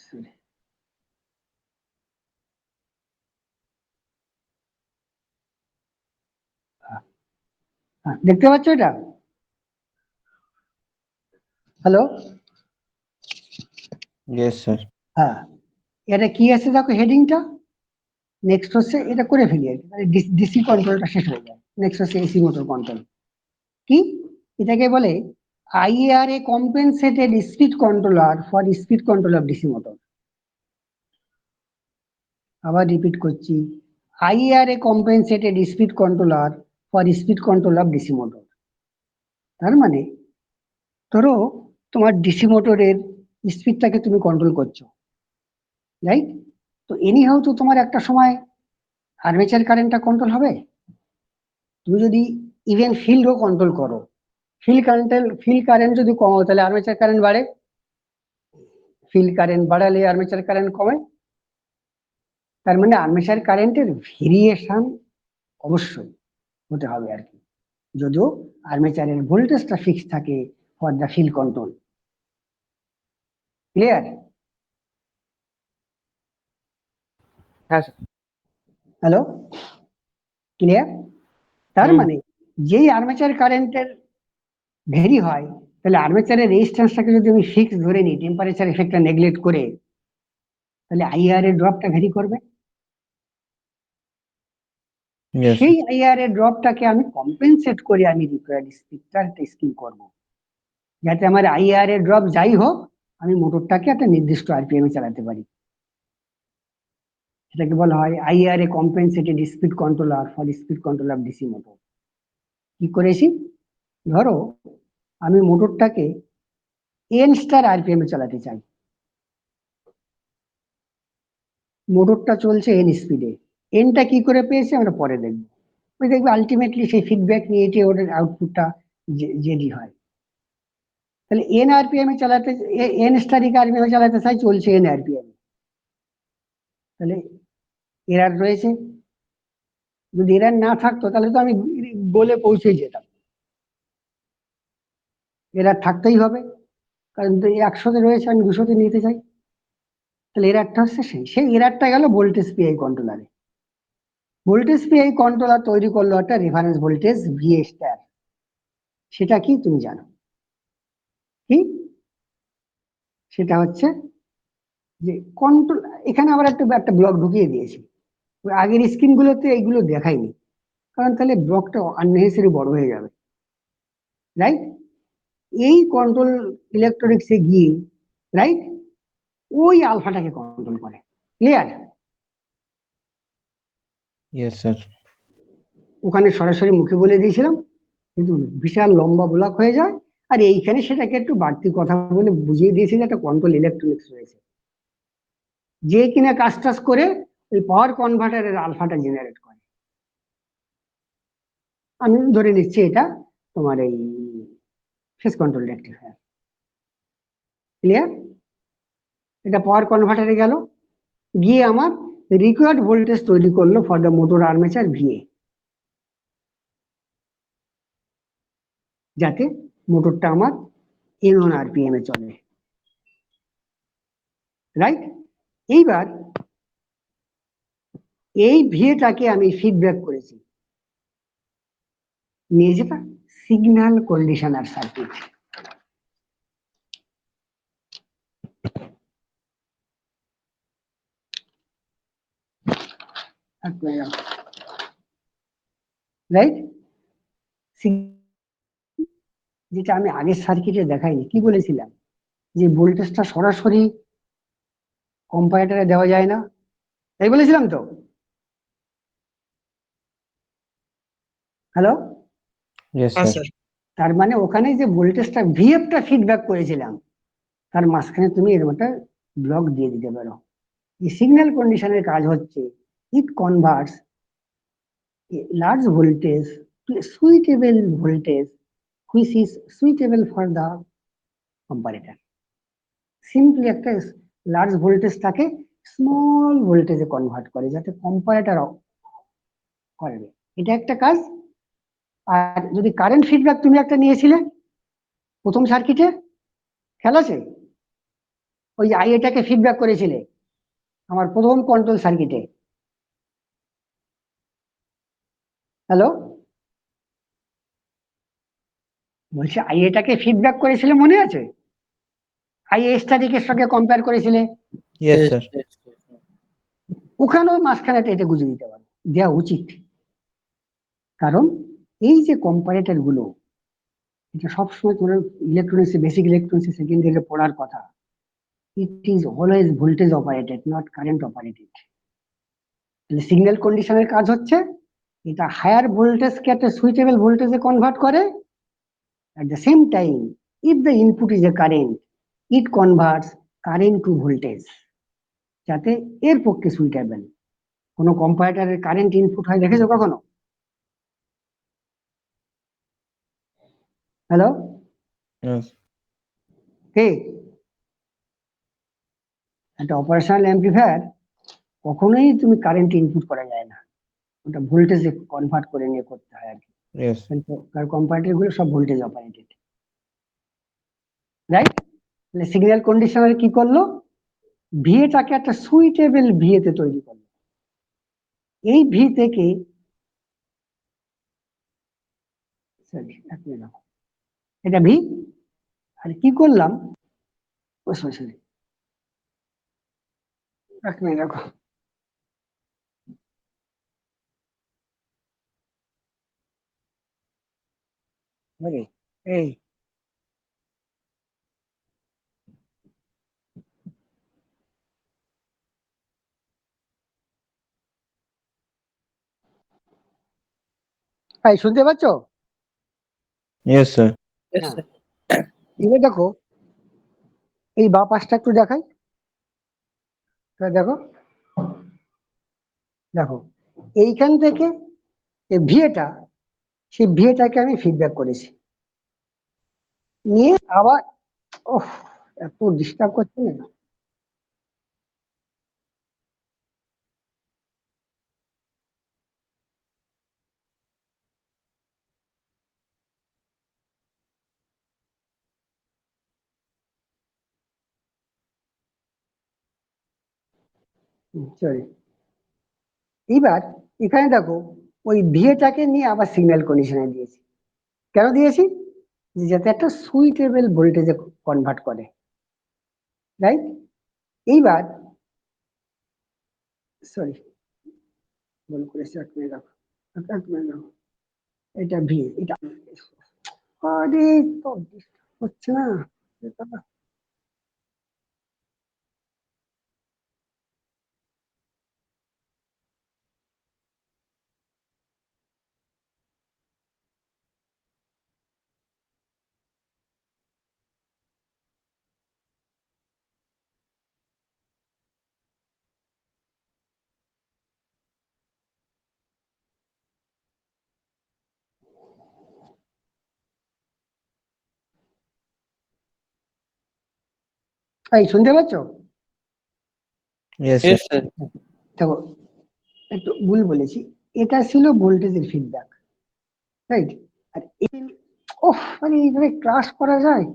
Sorry. দেখতে পাচ্ছ এটা? Hello, yes sir. হ্যাঁ, এটা কি আছে দেখো হেডিংটা। নেক্সট হচ্ছে এটা করে ফেলি আর কি, ডিসি কন্ট্রোলটা শেষ হয়ে যায়। নেক্সট হচ্ছে এসি মোটর কন্ট্রোল। কি এটাকে বলে IARA compensated speed controller for speed control of DC motor. আবার রিপিট করছি, IARA compensated speed controller for speed control of DC motor. তার মানে ধরো তোমার ডিসি মোটরের স্পিডটাকে তুমি কন্ট্রোল করছো, রাইট? তো এনিহাউ তো তোমার একটা সময় আর্মেচার কারেন্টটা কন্ট্রোল হবে। তুমি যদি ইভেন ফিল্ডও কন্ট্রোল করো, ফিল্ড কারেন্ট যদি কমাও তাহলে আর্মেচার কারেন্ট বাড়ে, ফিল্ড কারেন্ট বাড়ালে আর্মেচার কারেন্ট কমে। তার মানে আর্মেচার কারেন্টের ভেরিয়েশন অবশ্যই হতে হবে আর কি, যদিও আর্মেচারের ভোল্টেজটা ফিক্স থাকে for the field control. Clear? হ্যাঁ স্যার। Hello, clear? তার হুম। মানে যেই আর্মেচার কারেন্টের ভেরি হয়, তাহলে আর্মেচারের রেজিস্ট্যান্সটাকে যদি আমি ফিক্স ধরে নিই, টেম্পারেচার এফেক্টটা নেগলেক্ট করে, তাহলে আইআর এর ড্রপটা ভেরি করবে। ইয়েস। সেই আইআর এর ড্রপটাকে আমি কম্পেনসেট করে আমি রিকোয়ার্ড স্পিডটা স্কিম করব, যাতে আমার আইআর এর ড্রপ যাই হোক আমি মোটরটাকে একটা নির্দিষ্ট আরপিএম এ চালাতে পারি। সেটাকে বলা হয় IARA compensated speed controller for speed control of DC motor. কি করেছি, ধরো আমি মোটরটাকে এন স্টার আরপিএম এ চালাতে চাই, মোটরটা চলছে এন স্পিডে, এনটা কি করে পেয়েছে আমরা পরে দেখবো। ওই দেখবে আলটিমেটলি সেই ফিডব্যাক নিয়ে এটি ওদের আউটপুটটা জেডি হয়। তাহলে এন আরপিএম এ চালাতে, এন স্টারিক আরপিএম এ চালাতে চাই, চলছে এন আরপিএম, তাহলে এরার রয়েছে। যদি এরার না থাকতো তাহলে তো আমি গোলে পৌঁছে যেতাম। এরার থাকতেই হবে, কারণ 100-তে রয়েছে, আমি 200-তে নিতে চাই। তাহলে এরারটা হচ্ছে সেই এরারটা গেল ভোল্টেজ পিআই কন্ট্রোলারে। ভোল্টেজ পিআই কন্ট্রোলার তৈরি করলো একটা রেফারেন্স ভোল্টেজ ভিএ স্টার। সেটা কি তুমি জানো কি? সেটা হচ্ছে যে কন্ট্রোল, এখানে আবার একটা ব্লক ঢুকিয়ে দিয়েছি। ওই আগের স্ক্রিনগুলোতে এইগুলো দেখাইনি, কারণ তাহলে ব্লকটা আননেসেসারি বড় হয়ে যাবে, রাইট? এই কন্ট্রোল ইলেকট্রনিক্সে গিয়ে, রাইট, ওই আলফাটাকে কন্ট্রোল করে। ক্লিয়ার? Yes sir. ওখানে সরাসরি মুখে বলে দিয়েছিলাম, কিন্তু বিশাল লম্বা ব্লক হয়ে যায়। আর এইখানে সেটাকে একটু বাড়তি কথা বলে বুঝিয়ে দিয়েছি যে একটা কন্ট্রোল ইলেকট্রনিক্স রয়েছে, যে কিনা কাজ টাজ করে ওই পাওয়ার কনভার্টারের আলফাটা জেনারেট করে। আমি ধরে নিচ্ছি এটা তোমার এই ফেজ কন্ট্রোল রেকটিফায়ার। ক্লিয়ার? এটা পাওয়ার কনভার্টারে গেল, গিয়ে আমার রিকোয়ার্ড ভোল্টেজ তৈরি করলো for the motor armature VA, যাতে মোটরটা আমার N1 আরপিএম এ চলে, রাইট? এইবার এই ভিএটাকে আমি ফিডব্যাক করেছি, নিয়ে যেটা সিগন্যাল কন্ডিশনার সার্কিট। রাইট? যেটা আমি আগের সার্কিটে দেখাইনি, কি বলেছিলাম যে ভোল্টেজটা সরাসরি কম্পারেটরে দেওয়া যায় না, তাই বলেছিলাম তো? হ্যালো, ইয়েস হ্যাঁ স্যার। স্যার। তার মানে ওখানে যে ভোল্টেজটা ভিএফটা ফিডব্যাক করেছিলাম, তার মাঝখানে তুমি এরকম একটা ব্লক দিয়ে দিতে পারো। এই সিগন্যাল কন্ডিশনের কাজ হচ্ছে it converts large voltage to suitable voltage which is suitable for the comparator. Simply একটা লার্জ ভোল্টেজটাকে স্মল ভোল্টেজে কনভার্ট করে, যাতে কম্পারেটর করবে। এটা একটা কাজ। আর যদি কারেন্ট ফিডব্যাক তুমি একটা নিয়েছিলে প্রথম সার্কিটে, খেয়াল আছে? ওই আইএটাকে ফিডব্যাক করেছিলে আমার প্রথম কন্ট্রোল সার্কিটে। হ্যালো, বলছে আইএটাকে ফিডব্যাক করেছিলে মনে আছে? আইএ স্ট্যাটিকের সঙ্গে কম্পেয়ার করেছিলে, yes Yes, sir. yes, yes. ওখানেও মাঝখানে এটা গুজে দিতে পারো, দেওয়া উচিত। কারণ এই যে কম্পারেটর গুলো, এটা সবসময় তোমার ইলেকট্রনিক্স, বেসিক ইলেকট্রনিক্স সেকেন্ড ইয়ারে পড়ার কথা। It is always voltage operated, not current operated. তাহলে সিগন্যাল কন্ডিশনের কাজ হচ্ছে এটা হায়ার ভোল্টেজকে একটা সুইটেবল ভোল্টেজে কনভার্ট করে। At the same time, if the input is a current, it converts current to voltage, যাতে এর পক্ষে সুইটেবল। কোনো কম্পারেটরের কারেন্ট ইনপুট হয় দেখেছো কখনো? Hello, Yes. হে, একটা অপারেশনাল অ্যাম্প্লিফায়ার কখনোই তুমি কারেন্ট ইনপুট করা যায় না, ওটা ভোল্টেজে কনভার্ট করে নিয়ে করতে হয় আর কি। Yes. কারণ কম্পারেটর গুলো সব ভোল্টেজ অপারেটেড, রাইট? তাহলে সিগন্যাল কন্ডিশনার কি করলো? ভিএটাকে একটা সুইটেবল ভিএতে তৈরি করলো। এই ভি থেকে, সরি এক মিনিট রাখো, এটা ভি, আর কি করলাম, ও সরি সরি, এক মিনিট রাখো, এই শুনতে পাচ্ছ? Yes, sir. Yes, হ্যাঁ, sir. এবার দেখো, এই বা পাশটা একটু দেখাই, দেখো দেখো, এইখান থেকে ভিএটা, সেই ভিএটাকে আমি ফিডব্যাক করেছি, নিয়ে আবার, ওহ এত ডিস্টার্ব করছে না। সরি, এইবার এখানে দেখো, ওই ভিএটাকে নিয়ে আবার সিগন্যাল কন্ডিশনে দিয়েছি। কেন দিয়েছি? যাতে একটা সুইটেবল ভোল্টেজে কনভার্ট করে, রাইট? এইবার, সরি ভুল করেছি, এক মিনিট রাখো, এক মিনিট রাখো, এটা ভি, এটা, আরে তো disturb হচ্ছে না, এই শুনতে পাচ্ছ? Yes, Yes, sir. sir. দেখো, একটু ভুল বলেছি, এটা ছিল ভোল্টেজের ফিডব্যাক, রাইট? আর ওহ, মানে এইভাবে ক্লাস করা যায়?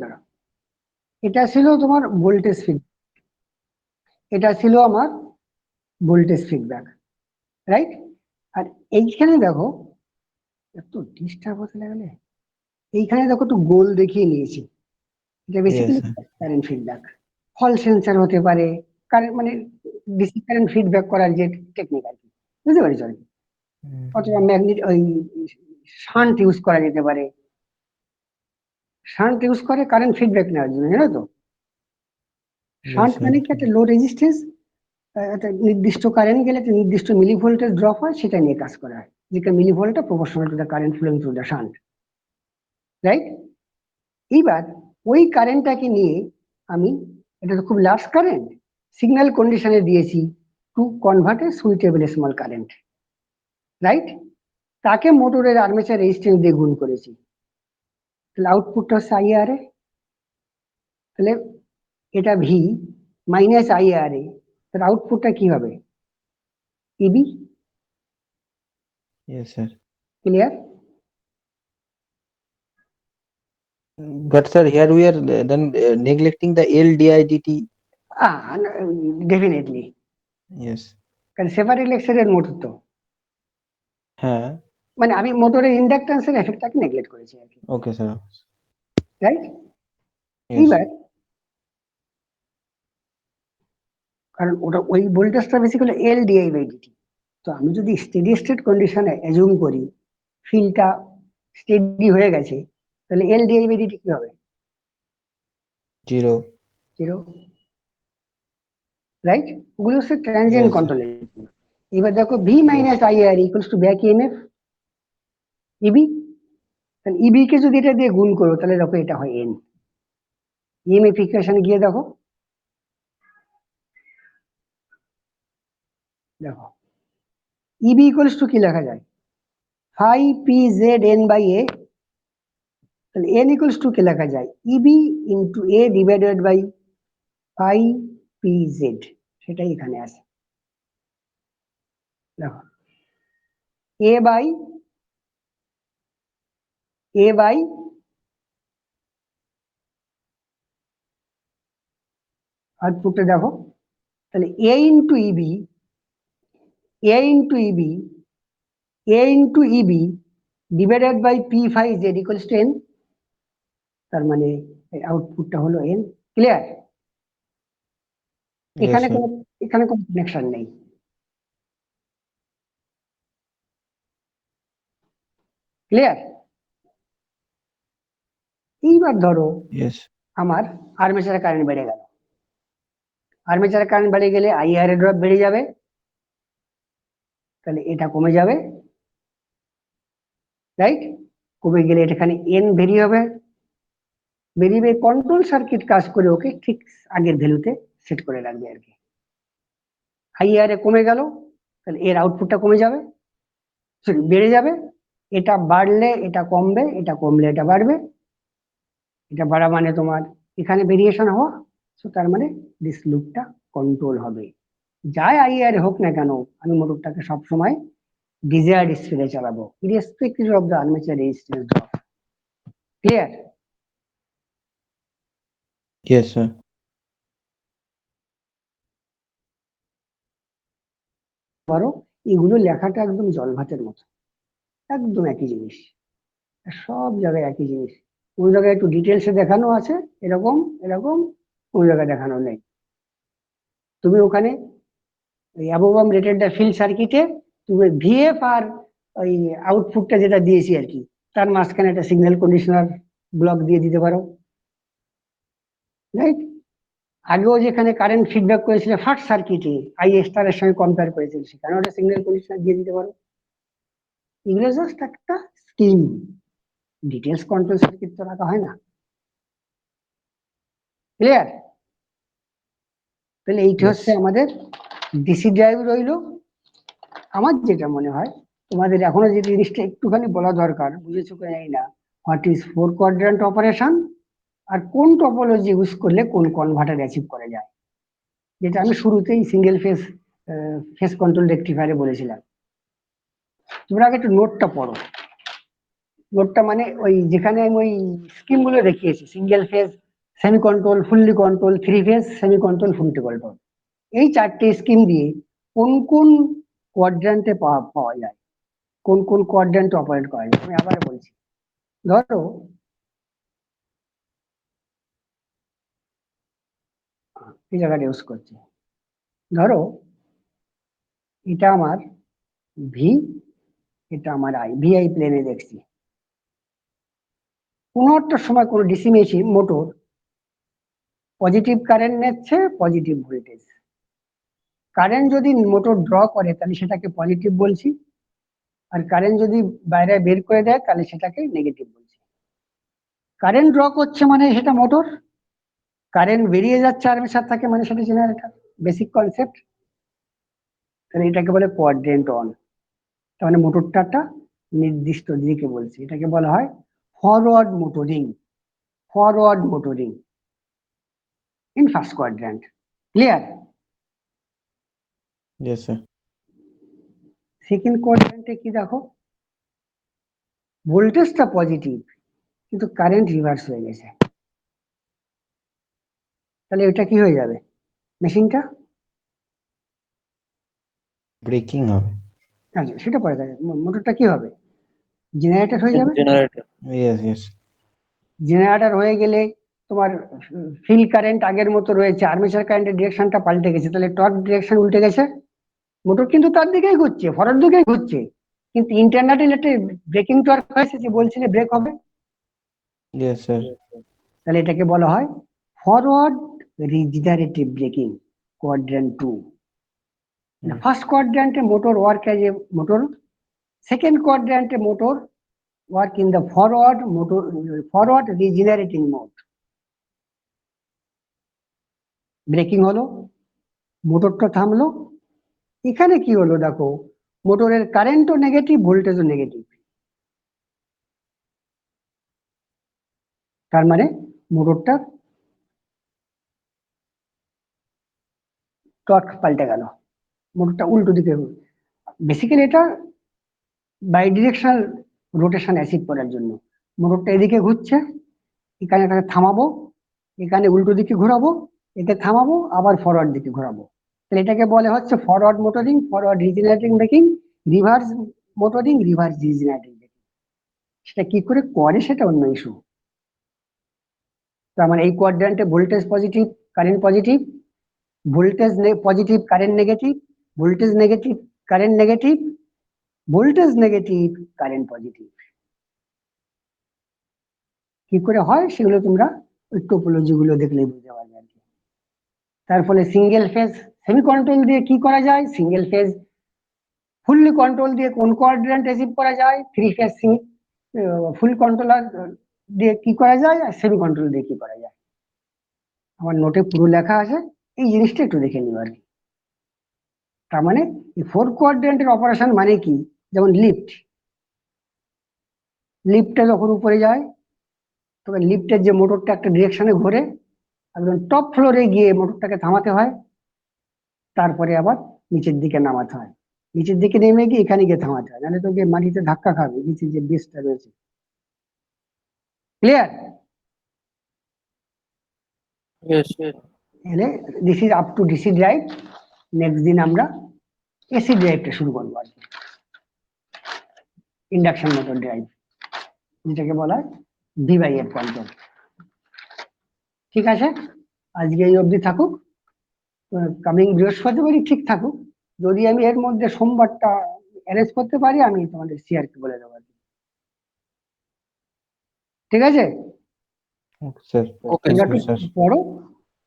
দাঁড়াও, এটা ছিল তোমার ভোল্টেজ ফিডব্যাক, এটা ছিল আমার ভোল্টেজ ফিডব্যাক, রাইট? আর এইখানে দেখো, এত ডিস্টার্ব হতে লাগলে, এইখানে দেখো একটু গোল দেখিয়ে নিয়েছি, এটা Yes, basically sir. Current feedback. হল সেন্সার হতে পারে, কারেন্ট মানে ডিসি কারেন্ট ফিডব্যাক করার যে টেকনিক আর কি, বুঝতে পারছো আর কি? অথবা ম্যাগনেট, ওই শান্ট ইউজ করা যেতে পারে, শান্ট ইউজ করে কারেন্ট ফিডব্যাক নেওয়ার জন্য, জানো তো? Shunt Yes, sir. মানে কি, একটা লো রেজিস্ট্যান্স, একটা নির্দিষ্ট কারেন্ট গেলে একটা নির্দিষ্ট মিলি ভোল্টেজ ড্রপ হয়, সেটা নিয়ে কাজ করা হয়, যেটা মিলি ভোল্টটা proportional to the current flowing through the shunt, right? এইবার ওই কারেন্টটাকে নিয়ে আমি, এটা তো খুব লার্জ কারেন্ট, সিগন্যাল কন্ডিশনে দিয়েছি to convert a suitable small current, right? তাকে মোটরের আর্মেচার রেজিস্ট্যান্স দিয়ে গুণ করেছি, তাহলে আউটপুটটা হচ্ছে আইআরএ। তাহলে এটা ভি মাইনাস আইআরএ, তাহলে আউটপুটটা কি হবে? ইবি। Yes, sir. Clear? But sir, here we are then neglecting the LDIDT. Definitely, Yes. কারণ সেপারেট লেকচারের মোটর তো, হ্যাঁ, মানে আমি মোটরের ইন্ডাকটেন্সের এফেক্টটাকে নেগলেক্ট করেছি আর কি, okay sir. রাইট? Yes. এইবার কারণ ওটা ওই ভোল্টেজটা basically L DI by DT. তো আমি যদি স্টেডি স্টেট কন্ডিশনে অ্যাজুম করি ফিল্ডটা স্টেডি হয়ে গেছে, তাহলে এল ডিআই বাই ডিটি কি হবে? 0. 0, রাইট? ওগুলো হচ্ছে ট্রানজিয়েন্ট Yes. কন্ট্রোলের। এবার দেখো V minus IR equals to back EMF EB, তাহলে ইবি কে যদি এটা দিয়ে গুণ করো তাহলে দেখো এটা হয় এন। ইএমএফ ইকুয়েশনে গিয়ে দেখো, দেখো ইবি ইকুয়ালস টু কি লেখা যায়? Phi P Z N by A, তাহলে এন ইকুয়ালস টু কি লেখা যায়? EB into A divided by phi P Z, সেটাই এখানে আছে। দেখো এ বাই আউটপুটটা দেখো, তাহলে A into EB divided by P phi Z equals to N, তার মানে আউটপুটটা হলো এন। ক্লিয়ার? Yes এখানে sir. কোনো এখানে কোনো কানেকশন নেই। ক্লিয়ার? এইবার ধরো Yes. আমার আর্মেচারে কারেন্ট বেড়ে গেল, আর্মেচারে কারেন্ট বেড়ে গেলে আইআর এর ড্রপ বেড়ে যাবে, তাহলে এটা কমে যাবে, রাইট? কমে গেলে এখানে এন বেরিয়ে হবে, বেরিয়ে কন্ট্রোল সার্কিট কাজ করে ওকে ঠিক আগের ভ্যালুতে সেট করে রাখবে আর কি। আইআর এ কমে গেল, তাহলে এর আউটপুটটা কমে যাবে, সরি বেড়ে যাবে, এটা বাড়লে এটা কমবে, এটা কমলে এটা বাড়বে, এটা বাড়া মানে তোমার এখানে ভেরিয়েশন হওয়া, সো তার মানে দিস লুপটা কন্ট্রোল হবে। যাই আইআর হোক না কেন আমি মোটরটাকে সবসময় ডিজায়ার্ড স্পিডে চালাবো irrespective of the armature resistance drop. Clear? Yes sir. পারো এগুলো লেখাটা একদম জল ভাতের মতো, একদম একই জিনিস, সব জায়গায় একই জিনিস। কোন জায়গায় একটু ডিটেলসে দেখানো আছে এরকম এরকম, কোন জায়গায় দেখানো নেই। তুমি ওখানে অ্যাবোভাম রেটেড দ্য ফিল্ড সার্কিটে তুমি ভিএফ আর ওই আউটপুটটা যেটা দিয়েছি আর কি, তার মাঝখানে একটা সিগন্যাল কন্ডিশনার ব্লক দিয়ে দিতে পারো, রাইট? আগেও যেখানে কারেন্ট ফিডব্যাক করেছিল ফার্স্ট সার্কিটে আই স্টার এর সঙ্গে কম্পেয়ার করেছিল, সেখানে একটা সিগন্যাল কন্ডিশনার দিয়ে দিতে পারো। এগুলো জাস্ট একটা স্কিম, ডিটেলস কন্ট্রোল সার্কিট তো রাখা হয় না। ক্লিয়ার? তাহলে এইটা Yes. হচ্ছে আমাদের ডিসি ড্রাইভ রইলো। আমার যেটা মনে হয় তোমাদের এখনো যে জিনিসটা একটুখানি বলা দরকার, বুঝেছো কি জানি না, what is four quadrant operation আর কোন টপোলজি ইউজ করলে কোন কনভার্টার অ্যাচিভ করা যায়, যেটা আমি শুরুতেই সিঙ্গেল ফেস কন্ট্রোল রেকটিফায়ারে বলেছিলাম। তোমরা আগে একটু নোটটা পড়ো, নোটটা মানে ওই যেখানে আমি ওই স্কিম গুলো দেখিয়েছি, single phase semi control, fully control, three phase semi control, fully control, এই চারটে স্কিম দিয়ে কোন কোন কোয়াড্র্যান্টে পাওয়া যায়, কোন কোন কোয়াড্র্যান্টে অপারেট করা যায়। আমি আবার বলছি, ধরো এই জায়গাটা ইউজ করছি, ধরো এটা আমার ভি, এটা আমার আই, ভিআই প্লেনে দেখছি। কোনো একটা সময় কোনো DC machine motor positive current নিচ্ছে, পজিটিভ ভোল্টেজ, কারেন্ট যদি মোটর ড্র করে তাহলে সেটাকে পজিটিভ বলছি, আর কারেন্ট যদি বাইরে বের করে দেয় তাহলে সেটাকে নেগেটিভ বলছি। কারেন্ট ড্র করছে মানে সেটা মোটর, কারেন্ট বেরিয়ে যাচ্ছে আর্মেচার থেকে মানে সেটা জেনারেটর, বেসিক কনসেপ্ট। তাহলে এটাকে বলে কোয়াড্রেন্ট অন, তার মানে মোটরটা একটা নির্দিষ্ট দিকে বলছে, এটাকে বলা হয় forward motoring, forward motoring in first quadrant. Clear? Yes sir. Second কোয়াড্র্যান্টে কি দেখো, ভোল্টেজটা পজিটিভ কিন্তু কারেন্ট রিভার্স হয়ে গেছে, তাহলে এটা কি হয়ে যাবে? মেশিনটা ব্রেকিং হবে। আচ্ছা সেটা পরে দেখা যাবে। মোটরটা কি হবে? জেনারেটর হয়ে যাবে। Generator. Yes yes. জেনারেটর হয়ে গেলে তোমার ফিল্ড কারেন্ট আগের মতো রয়েছে, আর্মেচার কারেন্টের ডিরেকশনটা পাল্টে গেছে, তাহলে টর্ক ডিরেকশন উল্টে গেছে। মোটর কিন্তু তার দিকেই ঘুরছে, ফরওয়ার্ড দিকেই ঘুরছে, কিন্তু ইন্টারনালি একটা ব্রেকিং টর্ক হয়েছে, যে বলছিলে ব্রেক হবে। Yes sir. তাহলে এটাকে বলা হয় forward regenerative braking, quadrant 2। First কোয়াড্র্যান্টে motor work as a motor, second কোয়াড্র্যান্টে motor work in the forward regenerating mode. Braking হলো, মোটরটা থামলো, এখানে কি হলো দেখো, মোটরের কারেন্টও নেগেটিভ, ভোল্টেজও নেগেটিভ, তার মানে মোটরটা টর্ক পাল্টে গেল, মোটরটা উল্টো দিকে। বেসিক্যালি এটা বাই ডিরেকশনাল রোটেশন অ্যাচিভ করার জন্য। মোটরটা এদিকে ঘুরছে, এখানে এটাকে থামাবো, এখানে উল্টো দিকে ঘোরাবো, একে থামাবো, আবার ফরওয়ার্ড দিকে ঘোরাবো। তাহলে এটাকে বলে হচ্ছে forward motoring, forward regenerating braking, reverse motoring, reverse regenerating braking. সেটা কি করে করে সেটা অন্য ইস্যু। তার মানে এই কোয়াড্র্যান্টে voltage positive, current positive, voltage positive, current negative, voltage negative, current negative, voltage negative, current positive. কি করে হয় সেগুলো তোমরা ওই টোপোলজি গুলো দেখলেই বুঝতে পারবে আর কি। তার ফলে সিঙ্গেল ফেজ সেমি কন্ট্রোল দিয়ে কি করা যায়, সিঙ্গেল ফেজ ফুললি কন্ট্রোল দিয়ে কোন কোয়াড্র্যান্ট অ্যাচিভ করা যায়, থ্রি ফেজ ফুল কন্ট্রোলার দিয়ে কি করা যায়, আর সেমি কন্ট্রোল দিয়ে কি করা যায়। আমার নোটে পুরো লেখা আছে, এই জিনিসটা একটু দেখে নিও আর কি। তার মানে এই ফোর কোয়াড্র্যান্টের অপারেশন মানে কি, যেমন লিফটটা যখন উপরে যায়, তবে লিফটের যে মোটরটা একটা ডিরেকশনে ঘোরে, একদম টপ ফ্লোরে গিয়ে মোটরটাকে থামাতে হয়, তারপরে আবার নিচের দিকে নামাতে হয়, নিচের দিকে নেমে গিয়ে এখানে গিয়ে থামাতে হয়, নাহলে তো গিয়ে মাটিতে ধাক্কা খাবে নিচের যে বেসটা রয়েছে। ক্লিয়ার? Yes, yes. এলে this is up to DC drive. Next দিন আমরা এসি ড্রাইভটা শুরু করবো আর কি, ইন্ডাকশন মোটর ড্রাইভ, যেটাকে বলা হয় VF কন্ট্রোল। ঠিক আছে, আজকে এই অবধি থাকুক, কামিং বৃহস্পতিবারই ঠিক থাকুক। যদি আমি এর মধ্যে সোমবারটা অ্যারেঞ্জ করতে পারি, আমি তোমাদের সিআরকে বলে দেবো আর কি। ঠিক আছে, ওকে স্যার। Okay, তোমরা থ্যাংক ইউ একটু স্যার। পড়ো,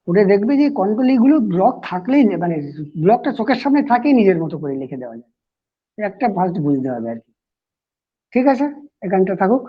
পড়ে দেখবে যে কন্ট্রোল এইগুলো ব্লক থাকলেই, মানে ব্লকটা চোখের সামনে থাকেই নিজের মতো করে লিখে দেওয়া যায়, একটা ফার্স্ট বুঝতে হবে আর কি। ঠিক আছে, এখানটা থাকুক।